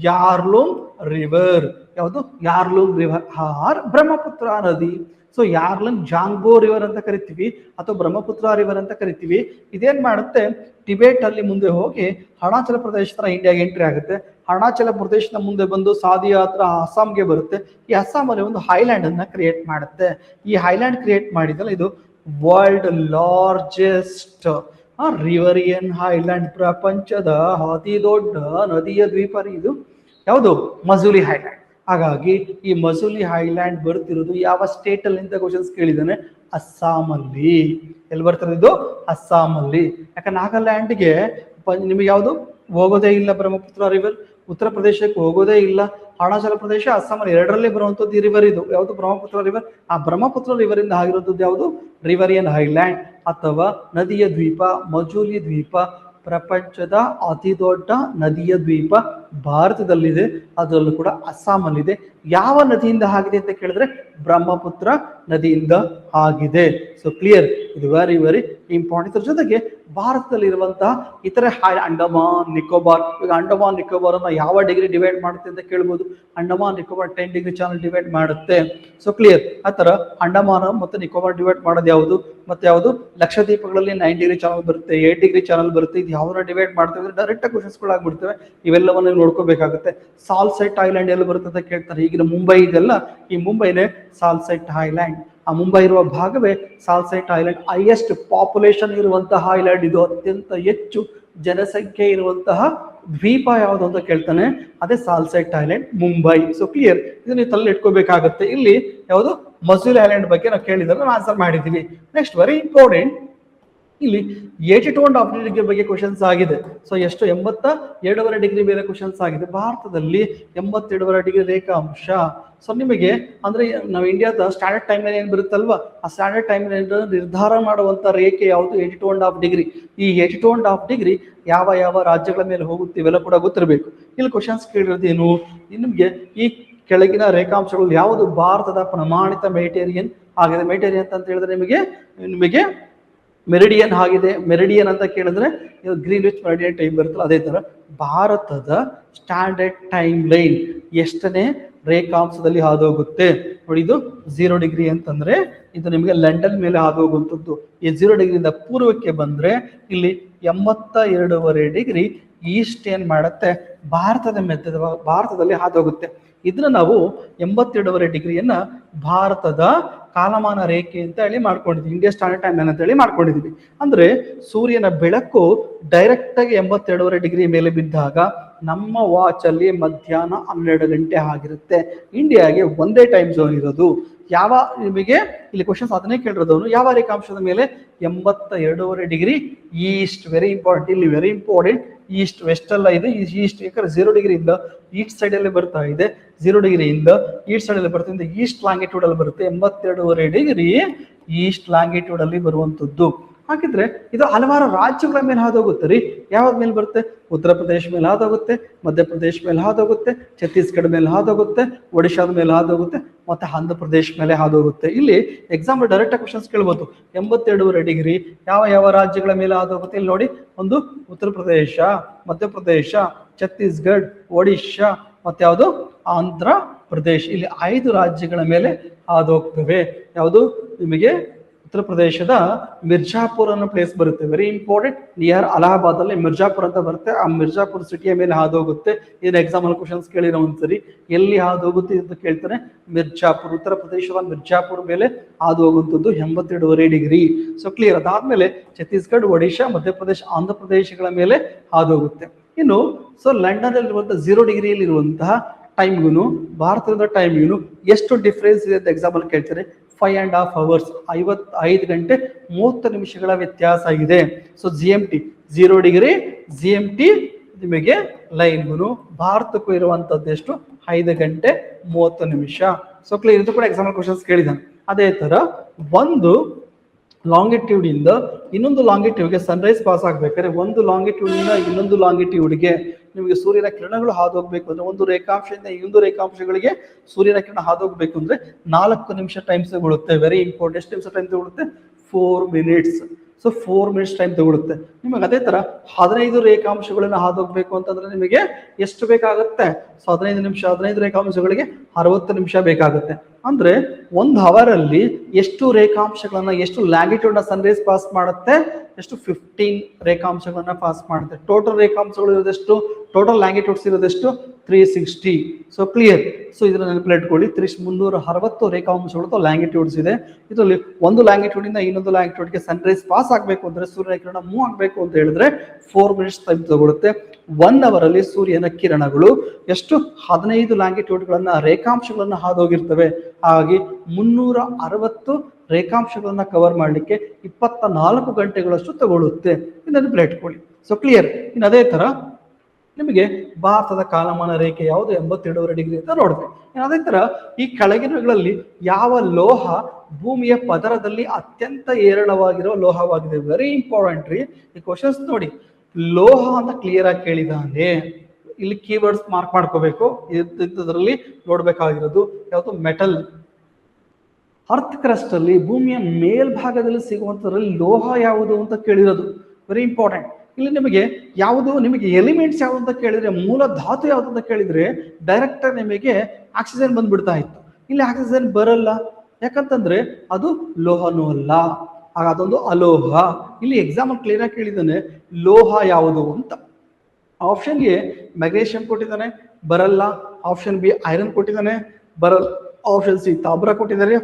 ಯಾರ್ಲೂಮ್ ರಿವರ್. ಯಾವುದು? ಯಾರ್ಲೂಮ್ ರಿವರ್ ಆರ್ ಬ್ರಹ್ಮಪುತ್ರ ನದಿ. ಸೊ ಯಾರ್ಲನ್ ಜಾಂಗ್ಬೋ ರಿವರ್ ಅಂತ ಕರಿತೀವಿ, ಅಥವಾ ಬ್ರಹ್ಮಪುತ್ರ ರಿವರ್ ಅಂತ ಕರಿತೀವಿ. ಇದೇನ್ ಮಾಡುತ್ತೆ? ಟಿಬೇಟ್ ಅಲ್ಲಿ ಮುಂದೆ ಹೋಗಿ ಅರುಣಾಚಲ ಪ್ರದೇಶ ತರ ಇಂಡಿಯಾಗೆ ಎಂಟ್ರಿ ಆಗುತ್ತೆ. ಅರುಣಾಚಲ ಪ್ರದೇಶದ ಮುಂದೆ ಬಂದು ಸಾದಿಯಾ ಹತ್ರ ಅಸ್ಸಾಂಗೆ ಬರುತ್ತೆ. ಈ ಅಸ್ಸಾಂ ಅಲ್ಲಿ ಒಂದು ಹೈಲ್ಯಾಂಡ್ ಅನ್ನ ಕ್ರಿಯೇಟ್ ಮಾಡುತ್ತೆ. ಈ ಹೈಲ್ಯಾಂಡ್ ಕ್ರಿಯೇಟ್ ಮಾಡಿದಲ್ಲ, ಇದು ವರ್ಲ್ಡ್ ಲಾರ್ಜೆಸ್ಟ್ ರಿವರಿಯನ್ ಹೈಲ್ಯಾಂಡ್. ಪ್ರಪಂಚದ ಅತಿ ದೊಡ್ಡ ನದಿಯ ದ್ವೀಪ ಇದು. ಯಾವುದು? ಮಜೂಲಿ ಹೈಲ್ಯಾಂಡ್. ಹಾಗಾಗಿ ಈ ಮಜೂಲಿ ಹೈಲ್ಯಾಂಡ್ ಬರ್ತಿರೋದು ಯಾವ ಸ್ಟೇಟ್ ಅಲ್ಲಿ ಅಂತ ಕ್ವಶನ್ಸ್ ಕೇಳಿದ್ದಾನೆ. ಅಸ್ಸಾಂ ಅಲ್ಲಿ. ಎಲ್ಲಿ ಬರ್ತಿರೋದು ಇದು? ಅಸ್ಸಾಂ ಅಲ್ಲಿ. ಯಾಕಂದ್ರೆ ನಾಗಾಲ್ಯಾಂಡ್ಗೆ ನಿಮಗೆ ಯಾವುದು ಹೋಗೋದೇ ಇಲ್ಲ ಬ್ರಹ್ಮಪುತ್ರ ರಿವರ್, ಉತ್ತರ ಪ್ರದೇಶಕ್ಕೆ ಹೋಗೋದೇ ಇಲ್ಲ. ಅರುಣಾಚಲ ಪ್ರದೇಶ, ಅಸ್ಸಾಂ ಅಲ್ಲಿ ಎರಡರಲ್ಲೇ ಬರುವಂತದ್ದು ಈ ರಿವರ್ ಇದು. ಯಾವುದು? ಬ್ರಹ್ಮಪುತ್ರ ರಿವರ್. ಆ ಬ್ರಹ್ಮಪುತ್ರ ರಿವರ್ ಇಂದ ಆಗಿರೋದು ಯಾವುದು? ರಿವರಿಯನ್ ಹೈಲ್ಯಾಂಡ್ ಅಥವಾ ನದಿಯ ದ್ವೀಪ, ಮಜೂಲಿ ದ್ವೀಪ. ಪ್ರಪಂಚದ ಅತಿ ದೊಡ್ಡ ನದಿಯ ದ್ವೀಪ ಭಾರತದಲ್ಲಿದೆ, ಅದರಲ್ಲೂ ಕೂಡ ಅಸ್ಸಾಂ ಅಲ್ಲಿದೆ. ಯಾವ ನದಿಯಿಂದ ಆಗಿದೆ ಅಂತ ಕೇಳಿದ್ರೆ ಬ್ರಹ್ಮಪುತ್ರ ನದಿಯಿಂದ ಆಗಿದೆ. So clear. ಇದು ವೆರಿ ವೆರಿ ಇಂಪಾರ್ಟೆಂಟ್. ಇದ್ರ ಜೊತೆಗೆ ಭಾರತದಲ್ಲಿರುವಂತಹ ಇತರೆ ಅಂಡಮಾನ್ ನಿಕೋಬಾರ್. ಈಗ ಅಂಡಮಾನ್ ನಿಕೋಬಾರ್ ಅನ್ನ ಯಾವ ಡಿಗ್ರಿ ಡಿವೈಡ್ ಮಾಡುತ್ತೆ ಅಂತ ಕೇಳ್ಬೋದು. Andaman Nicobar 10 degree channel divide ಮಾಡುತ್ತೆ. So clear. ಆ ತರ ಅಂಡಮಾನ ಮತ್ತೆ ನಿಕೋಬಾರ್ ಡಿವೈಡ್ ಮಾಡೋದು ಯಾವುದು? ಮತ್ತೆ ಯಾವುದು? ಲಕ್ಷದ್ವೀಪಗಳಲ್ಲಿ 9 ಡಿಗ್ರಿ ಚಾನಲ್ ಬರುತ್ತೆ, 8 ಡಿಗ್ರಿ ಚಾನಲ್ ಬರುತ್ತೆ. ಇದು ಯಾವ್ದನ್ನ ಡಿವೈಡ್ ಮಾಡ್ತೇವೆ ಅಂದ್ರೆ ಡೈರೆಕ್ಟ್ ಕ್ವಶನ್ಸ್ ಗಳು ಆಗ್ಬಿಡ್ತವೆ. ಇವೆಲ್ಲವನ್ನ ನೋಡ್ಕೋಬೇಕಾಗುತ್ತೆ. ಸಾಲ್ಸೆಟ್ ಐಲ್ಯಾಂಡ್ ಎಲ್ಲ ಬರುತ್ತೆ ಅಂತ ಕೇಳ್ತಾರೆ. ಈಗಿನ ಮುಂಬೈ ಇದೆಲ್ಲ, ಈ ಮುಂಬೈನೇ ಸಾಲ್ಸೆಟ್ ಐಲ್ಯಾಂಡ್. ಆ ಮುಂಬೈ ಇರುವ ಭಾಗವೇ ಸಾಲ್ಸೆಟ್ ಐಲ್ಯಾಂಡ್. ಹೈಯೆಸ್ಟ್ ಪಾಪ್ಯುಲೇಷನ್ ಇರುವಂತಹ ಐಲ್ಯಾಂಡ್ ಇದು. ಅತ್ಯಂತ ಹೆಚ್ಚು ಜನಸಂಖ್ಯೆ ಇರುವಂತಹ ದ್ವೀಪ ಯಾವುದು ಅಂತ ಕೇಳ್ತಾನೆ. ಅದೇ Salsette island, Mumbai. So clear. ಇದು ನೀವು ತಲೆ ಇಟ್ಕೋಬೇಕಾಗುತ್ತೆ. ಇಲ್ಲಿ ಯಾವುದು? ಮಜೂಲಿ ಐಲ್ಯಾಂಡ್ ಬಗ್ಗೆ ನಾವು ಕೇಳಿದ್ರೆ ನಾವು ಆನ್ಸರ್ ಮಾಡಿದ್ದೀವಿ. ನೆಕ್ಸ್ಟ್ ವೆರಿ ಇಂಪಾರ್ಟೆಂಟ್, ಇಲ್ಲಿ 82.5 ಡಿಗ್ರಿ ಬಗ್ಗೆ ಕ್ವಶನ್ಸ್ ಆಗಿದೆ. ಸೊ ಎಷ್ಟು? 82.5 ಡಿಗ್ರಿ ಮೇಲೆ ಕ್ವಶನ್ಸ್ ಆಗಿದೆ. ಭಾರತದಲ್ಲಿ 82.5 ಡಿಗ್ರಿ ರೇಖಾಂಶ. ಸೊ ನಿಮಗೆ ಅಂದ್ರೆ ನಾವು ಇಂಡಿಯಾದ ಸ್ಟ್ಯಾಂಡರ್ಡ್ ಟೈಮ್ ಲೈನ್ ಏನ್ ಬರುತ್ತಲ್ವಾ, ಆ ಸ್ಟ್ಯಾಂಡರ್ಡ್ ಟೈಮ್ ಲೈನ್ ನಿರ್ಧಾರ ಮಾಡುವಂತ ರೇಖೆ ಯಾವುದು? 82.5 ಡಿಗ್ರಿ. ಈ 82.5 ಡಿಗ್ರಿ ಯಾವ ಯಾವ ರಾಜ್ಯಗಳ ಮೇಲೆ ಹೋಗುತ್ತೆ ಇವೆಲ್ಲ ಕೂಡ ಗೊತ್ತಿರಬೇಕು. ಇಲ್ಲಿ ಕ್ವಶನ್ಸ್ ಕೇಳಿರೋದೇನು? ನಿಮ್ಗೆ ಈ ಕೆಳಗಿನ ರೇಖಾಂಶಗಳು ಯಾವುದು ಭಾರತದ ಪ್ರಮಾಣಿತ ಮೆಡಿಟೇರಿಯನ್ ಆಗಿದೆ? ಮೆಡಿಟೇರಿಯನ್ ಅಂತ ಹೇಳಿದ್ರೆ ನಿಮಗೆ ಮೆರಿಡಿಯನ್ ಆಗಿದೆ. ಮೆರಿಡಿಯನ್ ಅಂತ ಕೇಳಿದ್ರೆ ಗ್ರೀನ್ವಿಚ್ ಮೆರಿಡಿಯನ್ ಟೈಮ್ ಬರುತ್ತಲ್ಲ, ಅದೇ ತರ ಭಾರತದ ಸ್ಟ್ಯಾಂಡರ್ಡ್ ಟೈಮ್ ಲೈನ್ ಎಷ್ಟನೇ ರೇಖಾಂಶದಲ್ಲಿ ಹಾದೋಗುತ್ತೆ ನೋಡಿ. ಇದು 0 ಡಿಗ್ರಿ ಅಂತಂದ್ರೆ ಇದು ನಿಮಗೆ ಲಂಡನ್ ಮೇಲೆ ಹಾದೋಗುವಂಥದ್ದು. ಈ 0 ಡಿಗ್ರಿಯಿಂದ ಪೂರ್ವಕ್ಕೆ ಬಂದ್ರೆ ಇಲ್ಲಿ 82.5 ಡಿಗ್ರಿ ಈಸ್ಟ್ ಏನ್ ಮಾಡುತ್ತೆ? ಭಾರತದಲ್ಲಿ ಹಾದೋಗುತ್ತೆ. ಇದನ್ನ ನಾವು 82.5 ಡಿಗ್ರಿಯನ್ನ ಭಾರತದ ಕಾಲಮಾನ ರೇಖೆ ಅಂತ ಹೇಳಿ ಮಾಡ್ಕೊಂಡಿದ್ವಿ. ಇಂಡಿಯಾ ಸ್ಟ್ಯಾಂಡರ್ಡ್ ಟೈಮ್ ಲೈನ್ ಅಂತ ಹೇಳಿ ಮಾಡ್ಕೊಂಡಿದ್ವಿ. ಅಂದ್ರೆ ಸೂರ್ಯನ ಬೆಳಕು ಡೈರೆಕ್ಟ್ ಆಗಿ 82.5 ಡಿಗ್ರಿ ಮೇಲೆ ಬಿದ್ದಾಗ ನಮ್ಮ ವಾಚ್ ಅಲ್ಲಿ ಮಧ್ಯಾಹ್ನ 12 ಗಂಟೆ ಆಗಿರುತ್ತೆ. ಇಂಡಿಯಾಗೆ ಒಂದೇ ಟೈಮ್ ಝೋನ್ ಇರೋದು. ಯಾವ ನಿಮಗೆ ಇಲ್ಲಿ ಕ್ವಶನ್ಸ್ ಅದನ್ನೇ ಕೇಳಿರೋದವನು ಯಾವ ರೇಖಾಂಶದ ಮೇಲೆ? 82.5 ಡಿಗ್ರಿ ಈಸ್ಟ್. Very important. ಇಲ್ಲಿ ವೆರಿ ಇಂಪಾರ್ಟೆಂಟ್. ಈಸ್ಟ್ ವೆಸ್ಟ್ ಅಲ್ಲ, ಇದು ಈಸ್ಟ್. ಯಾಕಂದ್ರೆ 0 ಡಿಗ್ರಿಯಿಂದ ಈಸ್ಟ್ ಸೈಡ್ ಅಲ್ಲಿ ಬರ್ತಾ ಇದೆ, 0 ಡಿಗ್ರಿಯಿಂದ ಈಸ್ಟ್ ಸೈಡ್ ಅಲ್ಲಿ ಬರ್ತಾ ಇದೆ. ಈಸ್ಟ್ ಲಾಂಗಿಟ್ಯೂಡ್ ಅಲ್ಲಿ ಬರುತ್ತೆ. 82.5 ಡಿಗ್ರಿ ಈಸ್ಟ್ ಲಾಂಗಿಟ್ಯೂಡ್ ಅಲ್ಲಿ ಬರುವಂತದ್ದು. ಹಾಗಿದ್ರೆ ಇದು ಹಲವಾರು ರಾಜ್ಯಗಳ ಮೇಲೆ ಹಾದೋಗುತ್ತೆ ರೀ. ಯಾವ್ದ ಮೇಲೆ ಬರುತ್ತೆ? ಉತ್ತರ ಪ್ರದೇಶ ಮೇಲೆ ಹಾದೋಗುತ್ತೆ, ಮಧ್ಯಪ್ರದೇಶ ಮೇಲೆ ಹಾದೋಗುತ್ತೆ, ಛತ್ತೀಸ್ಗಢ ಮೇಲೆ ಹಾದೋಗುತ್ತೆ, ಒಡಿಶಾದ ಮೇಲೆ ಹಾದೋಗುತ್ತೆ, ಮತ್ತೆ ಆಂಧ್ರ ಪ್ರದೇಶ ಮೇಲೆ ಹಾದೋಗುತ್ತೆ. ಇಲ್ಲಿ ಎಕ್ಸಾಂಪಲ್ ಡೈರೆಕ್ಟ್ ಕ್ವಶನ್ಸ್ ಕೇಳ್ಬೋದು. 82.5 ಡಿಗ್ರಿ ಯಾವ ಯಾವ ರಾಜ್ಯಗಳ ಮೇಲೆ ಹಾದೋಗುತ್ತೆ? ಇಲ್ಲಿ ನೋಡಿ, ಒಂದು ಉತ್ತರ ಪ್ರದೇಶ, ಮಧ್ಯಪ್ರದೇಶ, ಛತ್ತೀಸ್ಗಢ, ಒಡಿಶಾ, ಮತ್ತೆ ಯಾವುದು? ಆಂಧ್ರ ಪ್ರದೇಶ. ಇಲ್ಲಿ 5 ರಾಜ್ಯಗಳ ಮೇಲೆ ಹಾದೋಗ್ತವೆ. ಯಾವುದು? ನಿಮಗೆ ಉತ್ತರ ಪ್ರದೇಶದ ಮಿರ್ಜಾಪುರ್ ಅನ್ನೋ ಪ್ಲೇಸ್ ಬರುತ್ತೆ, ವೆರಿ ಇಂಪಾರ್ಟೆಂಟ್. ನಿಯರ್ ಅಲಹಾಬಾದ್ ಅಲ್ಲಿ ಮಿರ್ಜಾಪುರ್ ಅಂತ ಬರುತ್ತೆ. ಆ ಮಿರ್ಜಾಪುರ್ ಸಿಟಿಯ ಮೇಲೆ ಹಾದು ಹೋಗುತ್ತೆ. ಇದನ್ನ ಎಕ್ಸಾಮ್ ಅಲ್ಲಿ ಕ್ವಶನ್ಸ್ ಕೇಳಿರೋ ಒಂದ್ಸರಿ, ಎಲ್ಲಿ ಹಾದು ಹೋಗುತ್ತೆ ಅಂತ ಕೇಳ್ತಾನೆ. ಮಿರ್ಜಾಪುರ್, ಉತ್ತರ ಪ್ರದೇಶದ ಮಿರ್ಜಾಪುರ್ ಮೇಲೆ ಹಾದು ಹೋಗುವಂಥದ್ದು 82.5 ಡಿಗ್ರಿ. So clear. ಅದಾದ್ಮೇಲೆ ಛತ್ತೀಸ್ಗಢ, ಒಡಿಶಾ, ಮಧ್ಯಪ್ರದೇಶ, ಆಂಧ್ರ ಪ್ರದೇಶಗಳ ಮೇಲೆ ಹಾದು ಹೋಗುತ್ತೆ. ಇನ್ನು ಸೊ ಲಂಡನ್ ಅಲ್ಲಿರುವಂತಹ 0 ಡಿಗ್ರಿಯಲ್ಲಿ ಇರುವಂತಹ ಟೈಮ್ಗೂ ಭಾರತದ ಟೈಮ್ಗೂ ಎಷ್ಟು ಡಿಫ್ರೆನ್ಸ್ ಇದೆ ಅಂತ ಎಕ್ಸಾಮ್ ಅಲ್ಲಿ ಕೇಳ್ತಾರೆ. 5.5 hours, 55 ಗಂಟೆ 30 ನಿಮಿಷಗಳ ವ್ಯತ್ಯಾಸ ಇದೆ. ಸೊ GMT 0 ಡಿಗ್ರಿ, GMT ನಿಮಗೆ ಲೈನ್ಗೂ ಭಾರತಕ್ಕೂ ಇರುವಂತದ್ದು ಎಷ್ಟು? 5 ಗಂಟೆ 30 ನಿಮಿಷ. So clear. ಇದು ಕೂಡ ಎಕ್ಸಾಮ್ ಕ್ವಶನ್ಸ್ ಕೇಳಿದಾನೆ. ಅದೇ ತರ ಒಂದು ಲಾಂಗಿಟ್ಯೂಡ್ ಇಂದ ಇನ್ನೊಂದು ಲಾಂಗಿಟ್ಯೂಡ್ಗೆ ಸನ್ರೈಸ್ ಪಾಸ್ ಆಗ್ಬೇಕಾದ್ರೆ ಒಂದು ಲಾಂಗಿಟ್ಯೂಡ್ ಇಂದ ಇನ್ನೊಂದು ಲಾಂಗಿಟ್ಯೂಡ್ಗೆ ನಿಮಗೆ ಸೂರ್ಯನ ಕಿರಣಗಳು ಹಾದು ಹೋಗ್ಬೇಕು ಅಂದ್ರೆ, ಒಂದು ರೇಖಾಂಶದಿಂದ ಇನ್ನೊಂದು ರೇಖಾಂಶಗಳಿಗೆ ಸೂರ್ಯನ ಕಿರಣ ಹಾದು ಹೋಗ್ಬೇಕು ಅಂದ್ರೆ 4 ನಿಮಿಷ ಟೈಮ್ ತಗೊಳುತ್ತೆ. Very important. ಎಷ್ಟು ನಿಮಿಷ ಟೈಮ್ ತಗೊಳುತ್ತೆ? 4 minutes. ಸೊ 4 minutes ಟೈಮ್ ತಗೊಳುತ್ತೆ. ನಿಮಗೆ ಅದೇ ತರ 15 ರೇಖಾಂಶಗಳನ್ನ ಹಾದು ಹೋಗ್ಬೇಕು ಅಂತಂದ್ರೆ ನಿಮಗೆ ಎಷ್ಟು ಬೇಕಾಗುತ್ತೆ? ಸೊ 15 ನಿಮಿಷ, 15 ರೇಖಾಂಶಗಳಿಗೆ 60 ನಿಮಿಷ ಬೇಕಾಗುತ್ತೆ. ಅಂದ್ರೆ 1 hour ಅಲ್ಲಿ ಎಷ್ಟು ರೇಖಾಂಶಗಳನ್ನ, ಎಷ್ಟು ಲ್ಯಾಂಗಿಟ್ಯೂಡ್ ನ ಸನ್ರೈಸ್ ಪಾಸ್ ಮಾಡುತ್ತೆ? ಎಷ್ಟು? 15 ರೇಖಾಂಶಗಳನ್ನ ಪಾಸ್ ಮಾಡುತ್ತೆ. ಟೋಟಲ್ ರೇಖಾಂಶಗಳು ಇರೋದೆಷ್ಟು? ಟೋಟಲ್ ಲ್ಯಾಂಗಿಟ್ಯೂಡ್ಸ್ ಇರೋದೆಷ್ಟು? 360. So clear. ಸೊ ಇದನ್ನ ನೆನಪಲ್ಲಿ ಇಟ್ಕೊಳ್ಳಿ. 360 ರೇಖಾಂಶಗಳು ಲ್ಯಾಂಗಿಟ್ಯೂಡ್ಸ್ ಇದೆ. ಇದರಲ್ಲಿ ಒಂದು ಲ್ಯಾಂಗಿಟ್ಯೂಡ್ ಇಂದ ಇನ್ನೊಂದು ಲ್ಯಾಂಗಿಟ್ಯೂಡ್ಗೆ ಸನ್ರೈಸ್ ಪಾಸ್ ಆಗ್ಬೇಕು ಅಂದ್ರೆ, ಸೂರ್ಯನ ಕಿರಣ ಮೂವ್ ಆಗ್ಬೇಕು ಅಂತ ಹೇಳಿದ್ರೆ 4 minutes ಟೈಮ್ ತಗೊಳುತ್ತೆ. 1 hour ಅಲ್ಲಿ ಸೂರ್ಯನ ಕಿರಣಗಳು ಎಷ್ಟು? 15 ಲ್ಯಾಂಗಿಟ್ಯೂಡ್ಗಳನ್ನ, ರೇಖಾಂಶಗಳನ್ನ ಹಾದೋಗಿರ್ತವೆ. ಹಾಗಾಗಿ 360 ರೇಖಾಂಶಗಳನ್ನ ಕವರ್ ಮಾಡಲಿಕ್ಕೆ 24 ಗಂಟೆಗಳಷ್ಟು ತಗೊಳ್ಳುತ್ತೆ. ಇದನ್ನು ಇಟ್ಕೊಳ್ಳಿ. So clear. ಇನ್ನು ಅದೇ ತರ ನಿಮಗೆ ಭಾರತದ ಕಾಲಮಾನ ರೇಖೆ ಯಾವುದು? 82.5 ಡಿಗ್ರಿ ಅಂತ ನೋಡಿದ್ವಿ. ಅದೇ ತರ ಈ ಕೆಳಗಿನಗಳಲ್ಲಿ ಯಾವ ಲೋಹ ಭೂಮಿಯ ಪದರದಲ್ಲಿ ಅತ್ಯಂತ ಏರಳವಾಗಿರೋ ಲೋಹವಾಗಿದೆ? ವೆರಿ ಇಂಪಾರ್ಟೆಂಟ್ ರೀ. ಈ ಕ್ವಶನ್ಸ್ ನೋಡಿ, ಲೋಹ ಅಂತ ಕ್ಲಿಯರ್ ಆಗಿ ಕೇಳಿದಾನೆ. ಇಲ್ಲಿ ಕೀವರ್ಡ್ಸ್ ಮಾರ್ಕ್ ಮಾಡ್ಕೋಬೇಕು. ಇದರಲ್ಲಿ ನೋಡ್ಬೇಕಾಗಿರೋದು ಯಾವುದು? ಮೆಟಲ್. ಅರ್ತ್ ಕ್ರಸ್ಟ್ ಅಲ್ಲಿ ಭೂಮಿಯ ಮೇಲ್ಭಾಗದಲ್ಲಿ ಸಿಗುವಂತದ್ರಲ್ಲಿ ಲೋಹ ಯಾವುದು ಅಂತ ಕೇಳಿರೋದು. Very important. ಇಲ್ಲಿ ನಿಮಗೆ ಯಾವುದು, ನಿಮಗೆ ಎಲಿಮೆಂಟ್ಸ್ ಯಾವುದು ಅಂತ ಕೇಳಿದ್ರೆ, ಮೂಲ ಧಾತು ಯಾವುದು ಅಂತ ಕೇಳಿದ್ರೆ ಡೈರೆಕ್ಟ್ ಆಗಿ ನಿಮಗೆ ಆಕ್ಸಿಜನ್ ಬಂದ್ಬಿಡ್ತಾ ಇತ್ತು. ಇಲ್ಲಿ ಆಕ್ಸಿಜನ್ ಬರಲ್ಲ. ಯಾಕಂತಂದ್ರೆ ಅದು ಲೋಹನೂ ಅಲ್ಲ, ಆಗ ಅದೊಂದು ಅಲೋಹ. ಇಲ್ಲಿ ಎಕ್ಸಾಮ್ ಕ್ಲಿಯರ್ ಆಗಿ ಕೇಳಿದ್ದಾನೆ ಲೋಹ ಯಾವುದು ಅಂತ. ಆಪ್ಷನ್ ಎ ಮೆಗ್ನೀಷಿಯಂ ಕೊಟ್ಟಿದ್ದಾನೆ, ಬರಲ್ಲ. ಆಪ್ಷನ್ ಬಿ ಐರನ್ ಕೊಟ್ಟಿದ್ದಾನೆ, ಬರಲ್ಲ. ಆಪ್ಷನ್ ಸಿ ತಾಮ್ರ ಕೊಟ್ಟಿದ್ದಾರೆ,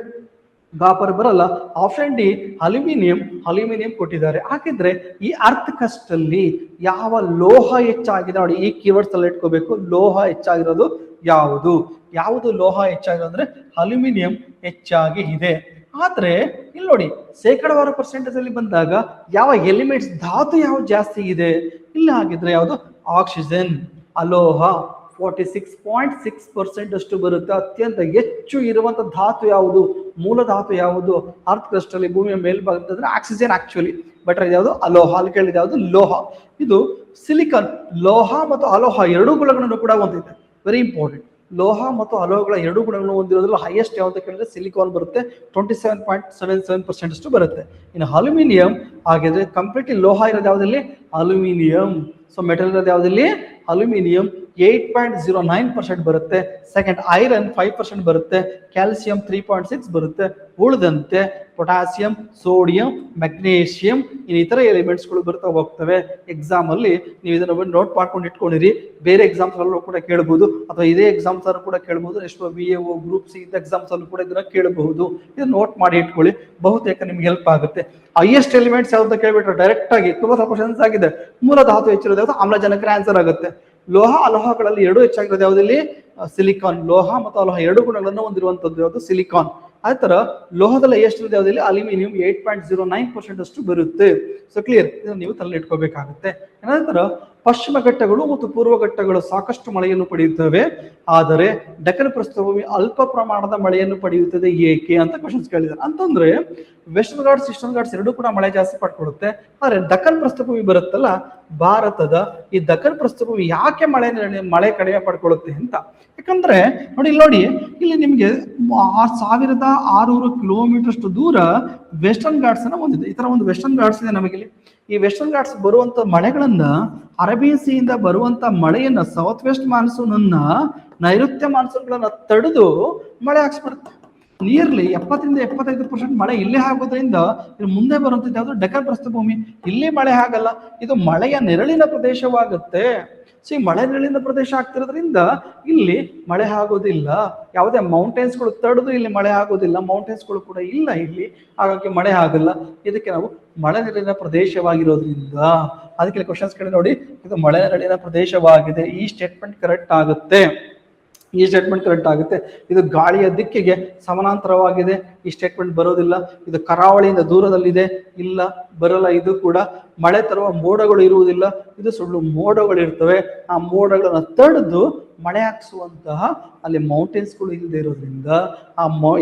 ಕಾಪರ್ ಬರಲ್ಲ. ಆಪ್ಷನ್ ಡಿ ಅಲ್ಯೂಮಿನಿಯಂ ಕೊಟ್ಟಿದ್ದಾರೆ. ಹಾಗಿದ್ರೆ ಈ ಅರ್ತ್ ಕ್ರಸ್ಟ್ ಅಲ್ಲಿ ಯಾವ ಲೋಹ ಹೆಚ್ಚಾಗಿದೆ ನೋಡಿ, ಈ ಕೀವರ್ಡ್ಸ್ ಅಲ್ಲಿ ಇಟ್ಕೋಬೇಕು. ಲೋಹ ಹೆಚ್ಚಾಗಿರೋದು ಯಾವುದು? ಯಾವುದು ಲೋಹ ಹೆಚ್ಚಾಗಿರೋದು ಅಂದ್ರೆ ಅಲ್ಯೂಮಿನಿಯಂ ಹೆಚ್ಚಾಗಿ ಇದೆ. ಆದ್ರೆ ಇಲ್ಲಿ ನೋಡಿ, ಶೇಕಡಾವಾರು ಪರ್ಸೆಂಟೇಜ್ ಅಲ್ಲಿ ಬಂದಾಗ ಯಾವ ಎಲಿಮೆಂಟ್ಸ್, ಧಾತು ಯಾವ್ದು ಜಾಸ್ತಿ ಇದೆ? ಇಲ್ಲಿ ಆಗಿದ್ರೆ ಯಾವುದು? ಆಕ್ಸಿಜನ್, ಅಲೋಹ 46.6% ಅಷ್ಟು ಬರುತ್ತೆ. ಅತ್ಯಂತ ಹೆಚ್ಚು ಇರುವಂತ ಧಾತು ಯಾವುದು? ಮೂಲ ಧಾತು ಯಾವುದು? ಅರ್ತ್ ಕ್ರಸ್ಟ್ ಅಲ್ಲಿ ಭೂಮಿಯ ಮೇಲ್ಭಾಗದಲ್ಲಿ ಆಕ್ಸಿಜನ್ ಆಕ್ಚುಲಿ, ಬಟ್ ಯಾವುದು? ಅಲೋಹ. ಅಲ್ಲಿ ಕೇಳಿದ ಯಾವುದು? ಲೋಹ. ಇದು ಸಿಲಿಕಾನ್. ಲೋಹ ಮತ್ತು ಅಲೋಹ ಎರಡೂ ಗುಣಗಳನ್ನು ಕೂಡ ಹೊಂದಿದೆ. Very important. ಲೋಹ ಮತ್ತು ಅಲೋಹಗಳ ಎರಡೂ ಗುಣಗಳನ್ನು ಹೊಂದಿರೋದ್ರಲ್ಲಿ ಹೈಯೆಸ್ಟ್ ಯಾವ್ದು ಕೇಳಿದ್ರೆ ಸಿಲಿಕಾನ್ ಬರುತ್ತೆ. 27.77% ಅಷ್ಟು ಬರುತ್ತೆ. ಇನ್ನು ಅಲ್ಯೂಮಿನಿಯಂ ಹಾಗಿದ್ರೆ ಕಂಪ್ಲೀಟ್ಲಿ ಲೋಹ ಇರೋದು ಯಾವ್ದಲ್ಲಿ? ಅಲ್ಯೂಮಿನಿಯಂ. ಸೊ ಮೆಟಲ್ ಇರೋದು ಯಾವ್ದಲ್ಲಿ? ಅಲ್ಯೂಮಿನಿಯಂ 8.09% ಬರುತ್ತೆ. ಸೆಕೆಂಡ್ ಐರನ್ 5% ಬರುತ್ತೆ. ಕ್ಯಾಲ್ಸಿಯಂ 3.6 ಬರುತ್ತೆ. ಉಳಿದಂತೆ ಪೊಟ್ಯಾಸಿಯಂ, ಸೋಡಿಯಂ, ಮೆಗ್ನೀಷಿಯಂ ಇತರ ಎಲಿಮೆಂಟ್ಸ್ಗಳು ಬರ್ತಾ ಹೋಗ್ತವೆ. ಎಕ್ಸಾಮ್ ಅಲ್ಲಿ ನೀವು ಇದನ್ನು ನೋಟ್ ಮಾಡ್ಕೊಂಡು ಇಟ್ಕೊಂಡಿರಿ. ಬೇರೆ ಎಕ್ಸಾಮ್ಸ್ ಅಲ್ಲೂ ಕೂಡ ಕೇಳಬಹುದು, ಅಥವಾ ಇದೇ ಎಕ್ಸಾಮ್ಸ್ ಅಲ್ಲೂ ಕೂಡ ಕೇಳಬಹುದು. ಎಷ್ಟು VAO, ಗ್ರೂಪ್ ಸಿ ಎಕ್ಸಾಮ್ಸ್ ಅಲ್ಲೂ ಕೂಡ ಇದನ್ನ ಕೇಳಬಹುದು. ಇದನ್ನ ನೋಟ್ ಮಾಡಿ ಇಟ್ಕೊಳ್ಳಿ, ಬಹುತೇಕ ನಿಮ್ಗೆ ಹೆಲ್ಪ್ ಆಗುತ್ತೆ. ಹೈಯೆಸ್ಟ್ ಎಲಿಮೆಂಟ್ಸ್ ಯಾವ್ದು ಕೇಳ್ಬಿಟ್ರೆ ಡೈರೆಕ್ಟ್ ಆಗಿ ತುಂಬಾ ಕ್ವಶನ್ಸ್ ಆಗಿದೆ. ಮೂಲ ಧಾತು ಹೆಚ್ಚಿರೋದು ಯಾವ್ದು? ಆಮ್ಲಜನಕರ ಆನ್ಸರ್ ಆಗುತ್ತೆ. ಲೋಹ ಅಲೋಹಗಳಲ್ಲಿ ಎರಡು ಹೆಚ್ಚಾಗಿರೋದು ಯಾವುದಲ್ಲಿ? ಸಿಲಿಕಾನ್. ಲೋಹ ಮತ್ತು ಅಲೋಹ ಎರಡು ಗುಣಗಳನ್ನು ಹೊಂದಿರುವಂತದ್ದು ಯಾವುದು? ಸಿಲಿಕಾನ್. ಅದೇ ತರ ಲೋಹದಲ್ಲಿ ಎಷ್ಟಿರೋದು ಯಾವುದಲ್ಲಿ? ಅಲ್ಯೂಮಿನಿಯಂ 8.09% ಅಷ್ಟು ಬರುತ್ತೆ. So clear. ಇದನ್ನು ನೀವು ತಲೆ ಇಟ್ಕೋಬೇಕಾಗುತ್ತೆ. ನಂತರ ಪಶ್ಚಿಮ ಘಟ್ಟಗಳು ಮತ್ತು ಪೂರ್ವ ಘಟ್ಟಗಳು ಸಾಕಷ್ಟು ಮಳೆಯನ್ನು ಪಡೆಯುತ್ತವೆ, ಆದರೆ ಡೆಕ್ಕನ್ ಪ್ರಸ್ಥಭೂಮಿ ಅಲ್ಪ ಪ್ರಮಾಣದ ಮಳೆಯನ್ನು ಪಡೆಯುತ್ತದೆ ಏಕೆ ಅಂತ ಕ್ವಶನ್ಸ್ ಕೇಳಿದ್ದಾರೆ. ಅಂತಂದ್ರೆ ವೆಸ್ಟರ್ನ್ ಘಾಟ್ಸ್, ಈಸ್ಟರ್ನ್ ಘಾಟ್ಸ್ ಎರಡೂ ಕೂಡ ಮಳೆ ಜಾಸ್ತಿ ಪಡ್ಕೊಡುತ್ತೆ. ಆದ್ರೆ ದಕ್ಕನ್ ಪ್ರಸ್ಥಭೂಮಿ ಬರುತ್ತಲ್ಲ ಭಾರತದ, ಈ ದಕ್ಕನ್ ಪ್ರಸ್ಥಭೂಮಿ ಯಾಕೆ ಮಳೆ ಕಡಿಮೆ ಪಡ್ಕೊಳ್ಳುತ್ತೆ ಅಂತ. ಯಾಕಂದ್ರೆ ನೋಡಿ ಇಲ್ಲಿ ನಿಮ್ಗೆ 6600 ಕಿಲೋಮೀಟರ್ ಅಷ್ಟು ದೂರ ವೆಸ್ಟರ್ನ್ ಘಾಟ್ಸ್ ಅನ್ನ ಹೊಂದಿದೆ. ಈ ತರ ಒಂದು ವೆಸ್ಟರ್ನ್ ಘಾಟ್ಸ್ ಇದೆ ನಮಗೆ. ಈ ವೆಸ್ಟರ್ನ್ ಘಾಟ್ಸ್ ಬರುವಂತ ಮಳೆಗಳನ್ನ, ಅರೇಬಿಯನ್ ಸೀಯಿಂದ ಬರುವಂತ ಮಳೆಯನ್ನ, ಸೌತ್ ವೆಸ್ಟ್ ಮಾನ್ಸೂನ್ ಅನ್ನ, ನೈಋತ್ಯ ಮಾನ್ಸೂನ್ಗಳನ್ನ ತಡೆದು ಮಳೆ ಹಾಕ್ಸ್ಬಿಡುತ್ತೆ. ನಿಯರ್ಲಿ 70-75% ಮಳೆ ಇಲ್ಲೇ ಆಗೋದ್ರಿಂದ ಇದು ಮುಂದೆ ಬರುವಂತದ್ದು ಯಾವುದು ಡೆಕ್ಕನ್ ಪ್ರಸ್ಥಭೂಮಿ. ಇಲ್ಲಿ ಮಳೆ ಆಗಲ್ಲ, ಇದು ಮಳೆಯ ನೆರಳಿನ ಪ್ರದೇಶವಾಗುತ್ತೆ. ಸೊ ಈ ಮಳೆ ನೆರಳಿನ ಪ್ರದೇಶ ಆಗ್ತಿರೋದ್ರಿಂದ ಇಲ್ಲಿ ಮಳೆ ಆಗೋದಿಲ್ಲ. ಯಾವುದೇ ಮೌಂಟೇನ್ಸ್ಗಳು ತಡೆದು ಇಲ್ಲಿ ಮಳೆ ಆಗೋದಿಲ್ಲ, ಮೌಂಟೇನ್ಸ್ಗಳು ಕೂಡ ಇಲ್ಲ ಇಲ್ಲಿ, ಹಾಗಾಗಿ ಮಳೆ ಆಗಲ್ಲ. ಇದಕ್ಕೆ ನಾವು ಮಳೆ ನೆರಳಿನ ಪ್ರದೇಶವಾಗಿರೋದ್ರಿಂದ ಅದಕ್ಕೆ ಕ್ವಶನ್ಸ್ ಕೇಳಿ ನೋಡಿ, ಇದು ಮಳೆ ನೆರಳಿನ ಪ್ರದೇಶವಾಗಿದೆ. ಈ ಸ್ಟೇಟ್ಮೆಂಟ್ ಕರೆಕ್ಟ್ ಆಗುತ್ತೆ. ಈ ಸ್ಟೇಟ್ಮೆಂಟ್ ಕರೆಕ್ಟ್ ಆಗುತ್ತೆ. ಇದು ಗಾಳಿಯ ದಿಕ್ಕಿಗೆ ಸಮಾನಾಂತರವಾಗಿದೆ, ಈ ಸ್ಟೇಟ್ಮೆಂಟ್ ಬರೋದಿಲ್ಲ. ಇದು ಕರಾವಳಿಯಿಂದ ದೂರದಲ್ಲಿದೆ, ಇಲ್ಲ ಬರಲ್ಲ. ಇದು ಕೂಡ ಮಳೆ ತರುವ ಮೋಡಗಳು ಇರುವುದಿಲ್ಲ, ಇದು ಸುಳ್ಳು. ಮೋಡಗಳು ಇರ್ತವೆ, ಆ ಮೋಡಗಳನ್ನ ತಡೆದು ಮಳೆ ಹಾಕ್ಸುವಂತಹ ಅಲ್ಲಿ ಮೌಂಟೇನ್ಸ್ಗಳು ಇಲ್ಲದೆ ಇರೋದ್ರಿಂದ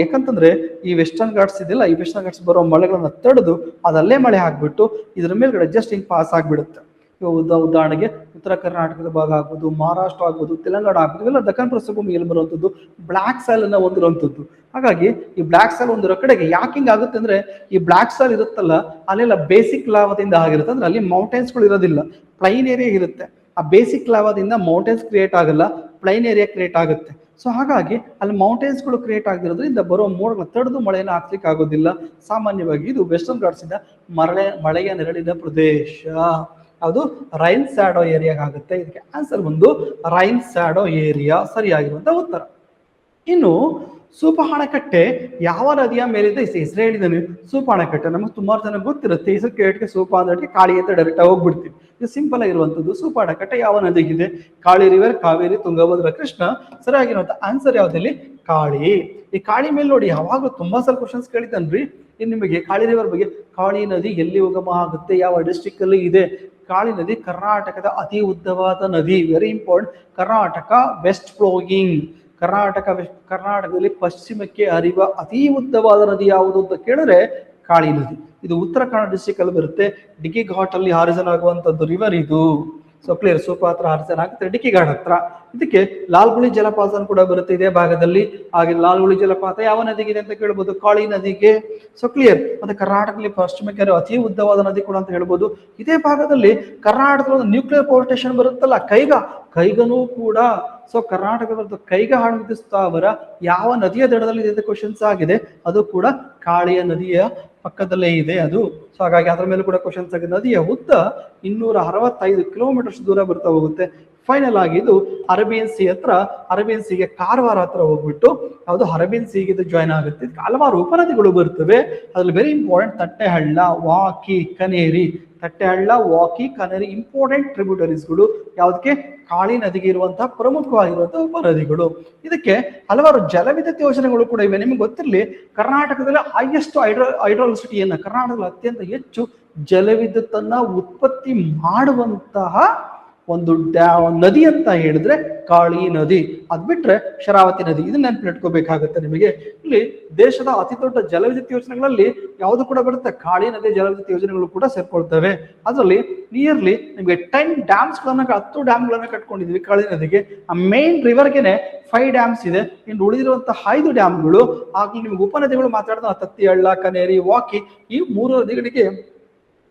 ಯಾಕಂತಂದ್ರೆ ಈ ವೆಸ್ಟರ್ನ್ ಘಾಟ್ಸ್ ಇದೆಯಲ್ಲ, ಈ ವೆಸ್ಟರ್ನ್ ಘಾಟ್ಸ್ ಬರೋ ಮಳೆಗಳನ್ನ ತಡೆದು ಅದಲ್ಲೇ ಮಳೆ ಹಾಕ್ಬಿಟ್ಟು ಇದ್ರ ಮೇಲ್ಗಡೆ ಜಸ್ಟ್ ಹಿಂಗ್ ಪಾಸ್ ಆಗ್ಬಿಡುತ್ತೆ. ಉದಾಹರಣೆಗೆ ಉತ್ತರ ಕರ್ನಾಟಕದ ಭಾಗ ಆಗ್ಬೋದು, ಮಹಾರಾಷ್ಟ್ರ ಆಗ್ಬೋದು, ತೆಲಂಗಾಣ ಆಗ್ಬೋದು, ಇವೆಲ್ಲ ದಕ್ಕನ್ ಪ್ರಸ್ಥಭೂಮಿಯಲ್ಲಿ ಬರುವಂಥದ್ದು ಬ್ಲಾಕ್ ಸಾಯಿಲ್ ಅನ್ನ ಹೊಂದಿರುವಂಥದ್ದು. ಹಾಗಾಗಿ ಈ ಬ್ಲಾಕ್ ಸಾಯಿಲ್ ಹೊಂದಿರೋ ಕಡೆಗೆ ಯಾಕೆ ಹಿಂಗ್ ಆಗುತ್ತೆ ಅಂದ್ರೆ, ಈ ಬ್ಲಾಕ್ ಸಾಯಿಲ್ ಇರುತ್ತಲ್ಲ ಅಲ್ಲೆಲ್ಲ ಬೇಸಿಕ್ ಲಾವದಿಂದ ಆಗಿರುತ್ತೆ. ಅಂದ್ರೆ ಅಲ್ಲಿ ಮೌಂಟೇನ್ಸ್ಗಳು ಇರೋದಿಲ್ಲ, ಪ್ಲೈನ್ ಏರಿಯಾ ಇರುತ್ತೆ. ಆ ಬೇಸಿಕ್ ಲಾವದಿಂದ ಮೌಂಟೇನ್ಸ್ ಕ್ರಿಯೇಟ್ ಆಗಲ್ಲ, ಪ್ಲೈನ್ ಏರಿಯಾ ಕ್ರಿಯೇಟ್ ಆಗುತ್ತೆ. ಸೊ ಹಾಗಾಗಿ ಅಲ್ಲಿ ಮೌಂಟೇನ್ಸ್ಗಳು ಕ್ರಿಯೇಟ್ ಆಗಿರೋದ್ರಿಂದ ಬರೋ ಮೋಡಗಳನ್ನ ತಡೆದು ಮಳೆಯನ್ನು ಹಾಕ್ಲಿಕ್ಕೆ ಆಗೋದಿಲ್ಲ. ಸಾಮಾನ್ಯವಾಗಿ ಇದು ವೆಸ್ಟರ್ನ್ ಘಾಟ್ಸ್ ಇಂದ ಮಳೆಯ ನೆರಳಿನ ಪ್ರದೇಶ. ಅದು ರೈನ್ ಸ್ಯಾಡೋ ಏರಿಯಾ ಆಗುತ್ತೆ. ಇದಕ್ಕೆ ಆನ್ಸರ್ ಒಂದು ರೈನ್ ಸ್ಯಾಡೋ ಏರಿಯಾ ಸರಿಯಾಗಿರುವಂತ ಉತ್ತರ. ಇನ್ನು ಸೂಪ ಅಣೆಕಟ್ಟೆ ಯಾವ ನದಿಯ ಮೇಲಿದೆ? ಹೆಸರು ಹೇಳಿದ್ದಾನೆ ಸೂಪ ಅಣೆಕಟ್ಟೆ. ನಮಗೆ ಸುಮಾರು ಜನ ಗೊತ್ತಿರುತ್ತೆ, ಹೆಸರು ಕೇಳಿಕೆ ಸೂಪ ಅಂದ್ರೆ ಕಾಳಿ ಅಂತ ಡೈರೆಕ್ಟ್ ಆಗಿ ಹೋಗ್ಬಿಡ್ತೀವಿ. ಇದು ಸಿಂಪಲ್ ಆಗಿರುವಂತದ್ದು. ಸೂಪ ಅಣೆಕಟ್ಟೆ ಯಾವ ನದಿಗಿದೆ? ಕಾಳಿ ರಿವರ್, ಕಾವೇರಿ, ತುಂಗಭದ್ರಾ, ಕೃಷ್ಣ. ಸರಿಯಾಗಿರುವಂತ ಆನ್ಸರ್ ಯಾವ್ದಲ್ಲಿ? ಕಾಳಿ. ಈ ಕಾಳಿ ಮೇಲೆ ನೋಡಿ ಯಾವಾಗ ತುಂಬಾ ಸಲ ಕ್ವಶನ್ಸ್ ಕೇಳಿದ್ದಾನ್ರಿ. ಇನ್ನು ನಿಮಗೆ ಕಾಳಿ ರಿವರ್ ಬಗ್ಗೆ, ಕಾಳಿ ನದಿ ಎಲ್ಲಿ ಉಗಮ ಆಗುತ್ತೆ, ಯಾವ ಡಿಸ್ಟ್ರಿಕ್ಟ್ ಅಲ್ಲಿ ಇದೆ? ಕಾಳಿ ನದಿ ಕರ್ನಾಟಕದ ಅತಿ ಉದ್ದವಾದ ನದಿ. Very important. Karnataka west flowing. ಕರ್ನಾಟಕದಲ್ಲಿ ಪಶ್ಚಿಮಕ್ಕೆ ಹರಿಯುವ ಅತಿ ಉದ್ದವಾದ ನದಿ ಯಾವುದು ಅಂತ ಕೇಳಿದ್ರೆ ಕಾಳಿ ನದಿ. ಇದು ಉತ್ತರ ಕನ್ನಡ ಡಿಸ್ಟ್ರಿಕ್ಟ್ ಅಲ್ಲಿ ಬರುತ್ತೆ. ಡಿಕ್ಕಿ ಘಾಟ್ ಅಲ್ಲಿ ಹಾರಿಜನ್ ಆಗುವಂತದ್ದು ರಿವರ್ ಇದು. So clear. ಸೂಪ ಹತ್ರ ಹಾರಿಜನ್ ಆಗುತ್ತೆ, ಡಿಕ್ಕಿ ಘಾಟ್ ಹತ್ರ. ಇದಕ್ಕೆ ಲಾಲ್ಗುಳಿ ಜಲಪಾತ ಕೂಡ ಬರುತ್ತೆ ಇದೇ ಭಾಗದಲ್ಲಿ. ಹಾಗೆ ಲಾಲ್ಗುಳಿ ಜಲಪಾತ ಯಾವ ನದಿಗಿದೆ ಅಂತ ಕೇಳ್ಬೋದು? ಕಾಳಿ ನದಿಗೆ. So clear. ಮತ್ತೆ ಕರ್ನಾಟಕದಲ್ಲಿ ಪಶ್ಚಿಮಕ್ಕೆ ಅತಿ ಉದ್ದವಾದ ನದಿ ಕೂಡ ಅಂತ ಹೇಳ್ಬೋದು. ಇದೇ ಭಾಗದಲ್ಲಿ ಕರ್ನಾಟಕದ ನ್ಯೂಕ್ಲಿಯರ್ ಪವರ್ ಸ್ಟೇಷನ್ ಬರುತ್ತಲ್ಲ ಕೈಗನೂ ಕೂಡ. ಸೊ ಕರ್ನಾಟಕದ ಕೈಗಾ ಹಣವಿದ್ಯುತ್ ಸ್ಥಾವರ ಯಾವ ನದಿಯ ದಡದಲ್ಲಿ ಇದೆ ಕ್ವಶನ್ಸ್ ಆಗಿದೆ? ಅದು ಕೂಡ ಕಾಳಿಯ ನದಿಯ ಪಕ್ಕದಲ್ಲೇ ಇದೆ ಅದು. ಸೊ ಹಾಗಾಗಿ ಅದ್ರ ಮೇಲೆ ಕೂಡ ಕ್ವಶನ್ಸ್ ಆಗಿದೆ. ನದಿಯ ಉದ್ದ 265 ಕಿಲೋಮೀಟರ್ಸ್ ದೂರ ಬರ್ತಾ ಹೋಗುತ್ತೆ. ಫೈನಲ್ ಆಗಿ ಇದು ಅರೇಬಿಯನ್ ಸಿ ಹತ್ರ, ಅರೇಬಿಯನ್ ಸಿಗೆ ಕಾರವಾರ ಹತ್ರ ಹೋಗ್ಬಿಟ್ಟು ಯಾವುದು ಅರೇಬಿಯನ್ ಸಿಗೆ ಇದು ಜಾಯ್ನ್ ಆಗುತ್ತೆ. ಹಲವಾರು ಉಪನದಿಗಳು ಬರ್ತವೆ. ಅದ್ರಲ್ಲಿ very important Tattihalla, Vaki, Kaneri. Tattihalla, Vaki, Kaneri important ಟ್ರಿಬ್ಯೂಟರೀಸ್ಗಳು. ಯಾವುದಕ್ಕೆ? ಕಾಳಿ ನದಿಗೆ ಇರುವಂತಹ ಪ್ರಮುಖವಾಗಿರುವಂತಹ ಉಪನದಿಗಳು. ಇದಕ್ಕೆ ಹಲವಾರು ಜಲವಿದ್ಯುತ್ ಯೋಜನೆಗಳು ಕೂಡ ಇವೆ. ನಿಮ್ಗೆ ಗೊತ್ತಿರಲಿ, ಕರ್ನಾಟಕದಲ್ಲಿ ಹೈಯೆಸ್ಟ್ ಹೈಡ್ರಾಲಿಸಿಟಿಯನ್ನ, ಕರ್ನಾಟಕದಲ್ಲಿ ಅತ್ಯಂತ ಹೆಚ್ಚು ಜಲವಿದ್ಯುತ್ ಅನ್ನ ಉತ್ಪತ್ತಿ ಮಾಡುವಂತಹ ಒಂದು ನದಿ ಅಂತ ಹೇಳಿದ್ರೆ ಕಾಳಿ ನದಿ. ಅದ್ ಬಿಟ್ರೆ ಶರಾವತಿ ನದಿ. ಇದನ್ನ ನೆನಪಿಟ್ಕೋಬೇಕಾಗುತ್ತೆ ನಿಮಗೆ. ಇಲ್ಲಿ ದೇಶದ ಅತಿ ದೊಡ್ಡ ಜಲವಿದ್ಯುತ್ ಯೋಜನೆಗಳಲ್ಲಿ ಯಾವುದು ಕೂಡ ಬರುತ್ತೆ? ಕಾಳಿ ನದಿ ಜಲವಿದ್ಯುತ್ ಯೋಜನೆಗಳು ಕೂಡ ಸೇರ್ಕೊಳ್ತವೆ. ಅದರಲ್ಲಿ ನಿಯರ್ಲಿ ನಿಮಗೆ 10 ಡ್ಯಾಮ್ಸ್ ಗಳನ್ನ, 10 ಡ್ಯಾಮ್ ಗಳನ್ನ ಕಟ್ಕೊಂಡಿದ್ವಿ ಕಾಳಿ ನದಿಗೆ. ಆ ಮೇನ್ ರಿವರ್ಗೆನೆ 5 ಡ್ಯಾಮ್ಸ್ ಇದೆ. ಇನ್ನು ಉಳಿದಿರುವಂತಹ 5 ಡ್ಯಾಮ್ಗಳು ಆಗ್ಲಿ ನಿಮ್ಗೆ ಉಪನದಿಗಳು ಮಾತಾಡಿದ ತತ್ತಿಹಳ್ಳ, ಕನೇರಿ, ವಾಕಿ, ಈ 3 ನದಿಗಳಿಗೆ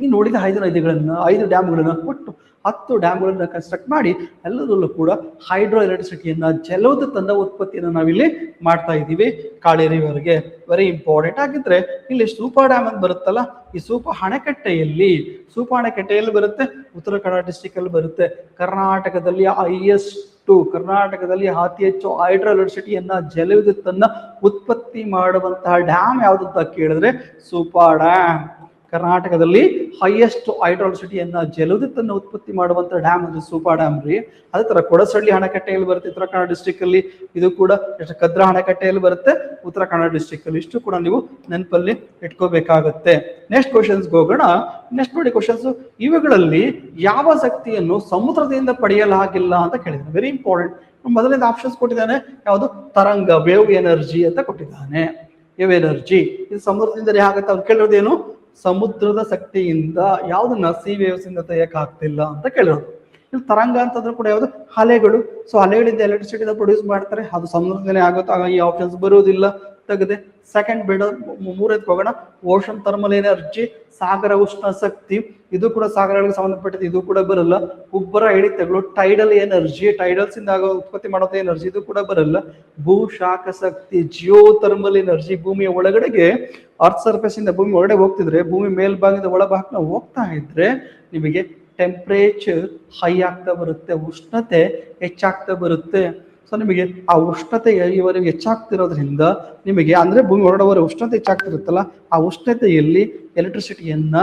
ಇನ್ನು ಉಳಿದ 5 ಡ್ಯಾಮ್ಗಳನ್ನ ಕೊಟ್ಟು 10 ಡ್ಯಾಮ್ಗಳನ್ನ ಕನ್ಸ್ಟ್ರಕ್ಟ್ ಮಾಡಿ ಎಲ್ಲದರಲ್ಲೂ ಕೂಡ ಹೈಡ್ರೋ ಎಲೆಕ್ಟ್ರಿಸಿಟಿಯನ್ನ, ಜಲವಿದ್ಯುತ್ ಉತ್ಪತ್ತಿಯನ್ನು ನಾವಿಲ್ಲಿ ಮಾಡ್ತಾ ಇದ್ದೀವಿ ಕಾಳಿ ರಿವರ್ಗೆ. Very important. ಆಗಿದ್ರೆ ಇಲ್ಲಿ ಸೂಪ ಡ್ಯಾಮ್ ಅಂತ ಬರುತ್ತಲ್ಲ, ಈ ಸೂಪ ಅಣೆಕಟ್ಟೆಯಲ್ಲಿ ಬರುತ್ತೆ, ಉತ್ತರ ಕನ್ನಡ ಡಿಸ್ಟ್ರಿಕ್ಟ್ ಅಲ್ಲಿ ಬರುತ್ತೆ. ಕರ್ನಾಟಕದಲ್ಲಿ ಅತಿ ಹೆಚ್ಚು ಹೈಡ್ರೋ ಎಲೆಕ್ಟ್ರಿಸಿಟಿಯನ್ನ, ಜಲವಿದ್ಯುತ್ ಅನ್ನ ಉತ್ಪತ್ತಿ ಮಾಡುವಂತಹ ಡ್ಯಾಮ್ ಯಾವ್ದು ಅಂತ ಕೇಳಿದ್ರೆ ಸೂಪ ಡ್ಯಾಮ್. ಕರ್ನಾಟಕದಲ್ಲಿ ಹೈಯೆಸ್ಟ್ ಹೈಡ್ರಾಲಿಸಿಟಿಯನ್ನ, ಜಲವಿದ್ಯುತ್ ಅನ್ನು ಉತ್ಪತ್ತಿ ಮಾಡುವಂತ ಡ್ಯಾಮ್ ಅದು ಸೂಪ ಡ್ಯಾಮ್ ರೀ. ಅದೇ ತರ ಕೊಡಸಳ್ಳಿ ಅಣೆಕಟ್ಟೆಯಲ್ಲಿ ಬರುತ್ತೆ ಉತ್ತರ ಕನ್ನಡ ಡಿಸ್ಟ್ರಿಕ್ಟ್ ಅಲ್ಲಿ. ಇದು ಕೂಡ ಕದ್ರಾ ಅಣೆಕಟ್ಟೆಯಲ್ಲಿ ಬರುತ್ತೆ ಉತ್ತರ ಕನ್ನಡ ಡಿಸ್ಟ್ರಿಕ್ಟ್ ಅಲ್ಲಿ. ಇಷ್ಟು ಕೂಡ ನೀವು ನೆನಪಲ್ಲಿ ಇಟ್ಕೋಬೇಕಾಗತ್ತೆ. ನೆಕ್ಸ್ಟ್ ಕ್ವಶನ್ಸ್ಗೆ ಹೋಗೋಣ. ನೆಕ್ಸ್ಟ್ ನೋಡಿ ಕ್ವಶನ್ಸ್, ಇವುಗಳಲ್ಲಿ ಯಾವ ಶಕ್ತಿಯನ್ನು ಸಮುದ್ರದಿಂದ ಪಡೆಯಲಾಗಿಲ್ಲ ಅಂತ ಕೇಳಿದ್ದಾನೆ. Very important. ಮೊದಲನೇದು ಆಪ್ಷನ್ಸ್ ಕೊಟ್ಟಿದ್ದಾನೆ, ಯಾವುದು? ತರಂಗ, ವೇವ್ ಎನರ್ಜಿ ಅಂತ ಕೊಟ್ಟಿದ್ದಾನೆ. ವೇವ್ ಎನರ್ಜಿ ಇದು ಸಮುದ್ರದಿಂದ ಆಗುತ್ತೆ ಅವ್ರು ಕೇಳಿರೋದೇನು? ಸಮುದ್ರದ ಶಕ್ತಿಯಿಂದ. ಯಾವ್ದನ್ನ? ಸಿ ವೇವ್ಸ್ ಇಂದ ತೆಗೆಯಕ್ಕಾಗ್ತಿಲ್ಲ ಅಂತ ಕೇಳಿರೋದು. ಇಲ್ಲಿ ತರಂಗ ಅಂತಂದ್ರೆ ಕೂಡ ಯಾವುದು? ಅಲೆಗಳು. ಸೊ ಅಲೆಗಳಿಂದ ಎಲೆಕ್ಟ್ರಿಸಿಟಿನ ಪ್ರೊಡ್ಯೂಸ್ ಮಾಡ್ತಾರೆ, ಅದು ಸಮುದ್ರದಲ್ಲೇ ಆಗುತ್ತೆ. ಆಗ ಈ ಆಪ್ಷನ್ಸ್ ಬರೋದಿಲ್ಲ. ತೆಗೆದೆ. ಸೆಕೆಂಡ್ ಬೇಡ, ಮೂರನೇದಕ್ಕೆ ಹೋಗೋಣ. ಓಷನ್ ಥರ್ಮಲ್ ಎನರ್ಜಿ, ಸಾಗರ ಉಷ್ಣ ಶಕ್ತಿ, ಇದು ಕೂಡ ಸಾಗರಗಳಿಗೆ ಸಂಬಂಧಪಟ್ಟಿದ್ದು, ಇದು ಕೂಡ ಬರಲ್ಲ. ಉಬ್ಬರ ಹಿಡಿತಗಳು, ಟೈಡಲ್ ಎನರ್ಜಿ, ಟೈಡಲ್ಸ್ ಇಂದ ಉತ್ಪತ್ತಿ ಮಾಡೋದು ಎನರ್ಜಿ, ಇದು ಕೂಡ ಬರಲ್ಲ. ಭೂ ಶಾಖ ಶಕ್ತಿ, ಜಿಯೋ ಥರ್ಮಲ್ ಎನರ್ಜಿ, ಭೂಮಿಯ ಒಳಗಡೆಗೆ ಅರ್ತ್ ಸರ್ಫೇಸ್ ಇಂದ ಭೂಮಿ ಒಳಗಡೆ ಹೋಗ್ತಿದ್ರೆ, ಭೂಮಿ ಮೇಲ್ಭಾಗದಿಂದ ಒಳಭಾಗನ ಹೋಗ್ತಾ ಇದ್ರೆ ನಿಮಗೆ ಟೆಂಪರೇಚರ್ ಹೈ ಆಗ್ತಾ ಬರುತ್ತೆ, ಉಷ್ಣತೆ ಹೆಚ್ಚಾಗ್ತಾ ಬರುತ್ತೆ. ಸೊ ನಿಮಗೆ ಆ ಉಷ್ಣತೆ ಇವರಿಗೆ ಹೆಚ್ಚಾಗ್ತಿರೋದ್ರಿಂದ ನಿಮಗೆ ಅಂದ್ರೆ ಭೂಮಿ ಹೊರಡವರ ಉಷ್ಣತೆ ಹೆಚ್ಚಾಗ್ತಿರುತ್ತಲ್ಲ, ಆ ಉಷ್ಣತೆಯಲ್ಲಿ ಎಲೆಕ್ಟ್ರಿಸಿಟಿಯನ್ನ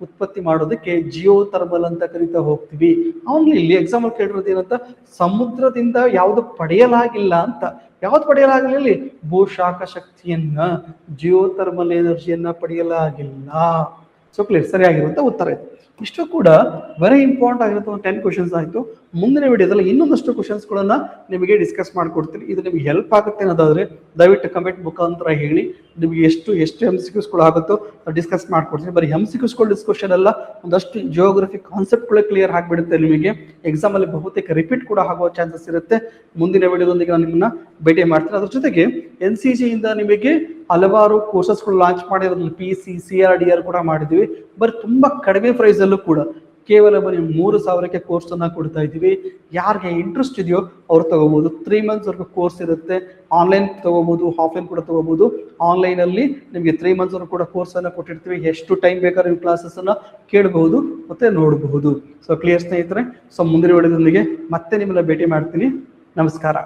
ಉತ್ಪತ್ತಿ ಮಾಡೋದಕ್ಕೆ ಜಿಯೋ ಥರ್ಮಲ್ ಅಂತ ಕರಿತಾ ಹೋಗ್ತೀವಿ. ಅವನು ಇಲ್ಲಿ ಎಕ್ಸಾಂಪಲ್ ಕೇಳಿರೋದು ಏನಂತ, ಸಮುದ್ರದಿಂದ ಯಾವುದು ಪಡೆಯಲಾಗಿಲ್ಲ ಅಂತ. ಯಾವ್ದು ಪಡೆಯಲಾಗಿಲ್ಲ ಇಲ್ಲಿ? ಭೂಶಾಖ ಶಕ್ತಿಯನ್ನ, ಜಿಯೋ ಥರ್ಮಲ್ ಎನರ್ಜಿಯನ್ನ ಪಡೆಯಲಾಗಿಲ್ಲ. ಸೊ ಕ್ಲಿಯರ್, ಸರಿಯಾಗಿರುವಂತ ಉತ್ತರ ಇದೆ. ಇಷ್ಟು ಕೂಡ ವೆರಿ ಇಂಪಾರ್ಟೆಂಟ್ ಆಗಿರುತ್ತೆ. 10 ಕ್ವಶನ್ಸ್ ಆಯಿತು. ಮುಂದಿನ ವಿಡಿಯೋದಲ್ಲಿ ಇನ್ನೊಂದಷ್ಟು ಕ್ವಶನ್ಸ್ಗಳನ್ನ ನಿಮಗೆ ಡಿಸ್ಕಸ್ ಮಾಡ್ಕೊಡ್ತೀನಿ. ಇದು ನಿಮಗೆ ಹೆಲ್ಪ್ ಆಗುತ್ತೆ ಅನ್ನೋದಾದ್ರೆ ದಯವಿಟ್ಟು ಕಮೆಂಟ್ ಮುಖಾಂತರ ಹೇಳಿ. ನಿಮಗೆ ಎಷ್ಟು MCQsಗಳು ಆಗುತ್ತೋ ಡಿಸ್ಕಸ್ ಮಾಡ್ಕೊಡ್ತೀನಿ. ಬರೀ MCQsಗಳು ಡಿಸ್ಕಷನ್ ಅಲ್ಲ, ಒಂದಷ್ಟು ಜಿಯೋಗ್ರಫಿ ಕಾನ್ಸೆಪ್ಟ್ಗಳೇ ಕ್ಲಿಯರ್ ಆಗಿಬಿಡುತ್ತೆ. ನಿಮಗೆ ಎಕ್ಸಾಮ್ ಅಲ್ಲಿ ಬಹುತೇಕ ರಿಪೀಟ್ ಕೂಡ ಆಗುವ ಚಾನ್ಸಸ್ ಇರುತ್ತೆ. ಮುಂದಿನ ವಿಡಿಯೋದೊಂದಿಗೆ ನಾನು ನಿಮ್ಮನ್ನ ಭೇಟಿ ಮಾಡ್ತೀನಿ. ಅದ್ರ ಜೊತೆಗೆ NCG ಇಂದ ನಿಮಗೆ ಹಲವಾರು ಕೋರ್ಸಸ್ಗಳು ಲಾಂಚ್ ಮಾಡಿರೋದ್ರಲ್ಲಿ PC, CRDR ಕೂಡ ಮಾಡಿದ್ವಿ. ಬರೀ ತುಂಬಾ ಕಡಿಮೆ ಪ್ರೈಸ್ ಅಲ್ಲೂ ಕೂಡ ಕೇವಲ ಬರೀ 3,000ಕ್ಕೆ ಕೋರ್ಸ್ ಅನ್ನ ಕೊಡ್ತಾ ಇದ್ದೀವಿ. ಯಾರಿಗೆ ಇಂಟ್ರೆಸ್ಟ್ ಇದೆಯೋ ಅವ್ರು ತಗೋಬಹುದು. 3 months ವರ್ಗು ಕೋರ್ಸ್ ಇರುತ್ತೆ. ಆನ್ಲೈನ್ ತಗೋಬಹುದು, ಆಫ್ಲೈನ್ ಕೂಡ ತಗೋಬಹುದು. ಆನ್ಲೈನ್ ಅಲ್ಲಿ ನಿಮಗೆ 3 months ವರ್ಗು ಕೂಡ ಕೋರ್ಸ್ ಅನ್ನ ಕೊಟ್ಟಿರ್ತೀವಿ. ಎಷ್ಟು ಟೈಮ್ ಬೇಕಾದ್ರೆ ನೀವು ಕ್ಲಾಸಸ್ ಅನ್ನ ಕೇಳಬಹುದು ಮತ್ತೆ ನೋಡಬಹುದು. ಸೊ ಕ್ಲಿಯರ್ ಸ್ನೇಹಿತರೆ, ಸೊ ಮುಂದಿನ ವಿಡಿಯೋದೊಂದಿಗೆ ಮತ್ತೆ ನಿಮ್ಮನ್ನ ಭೇಟಿ ಮಾಡ್ತೀನಿ. ನಮಸ್ಕಾರ.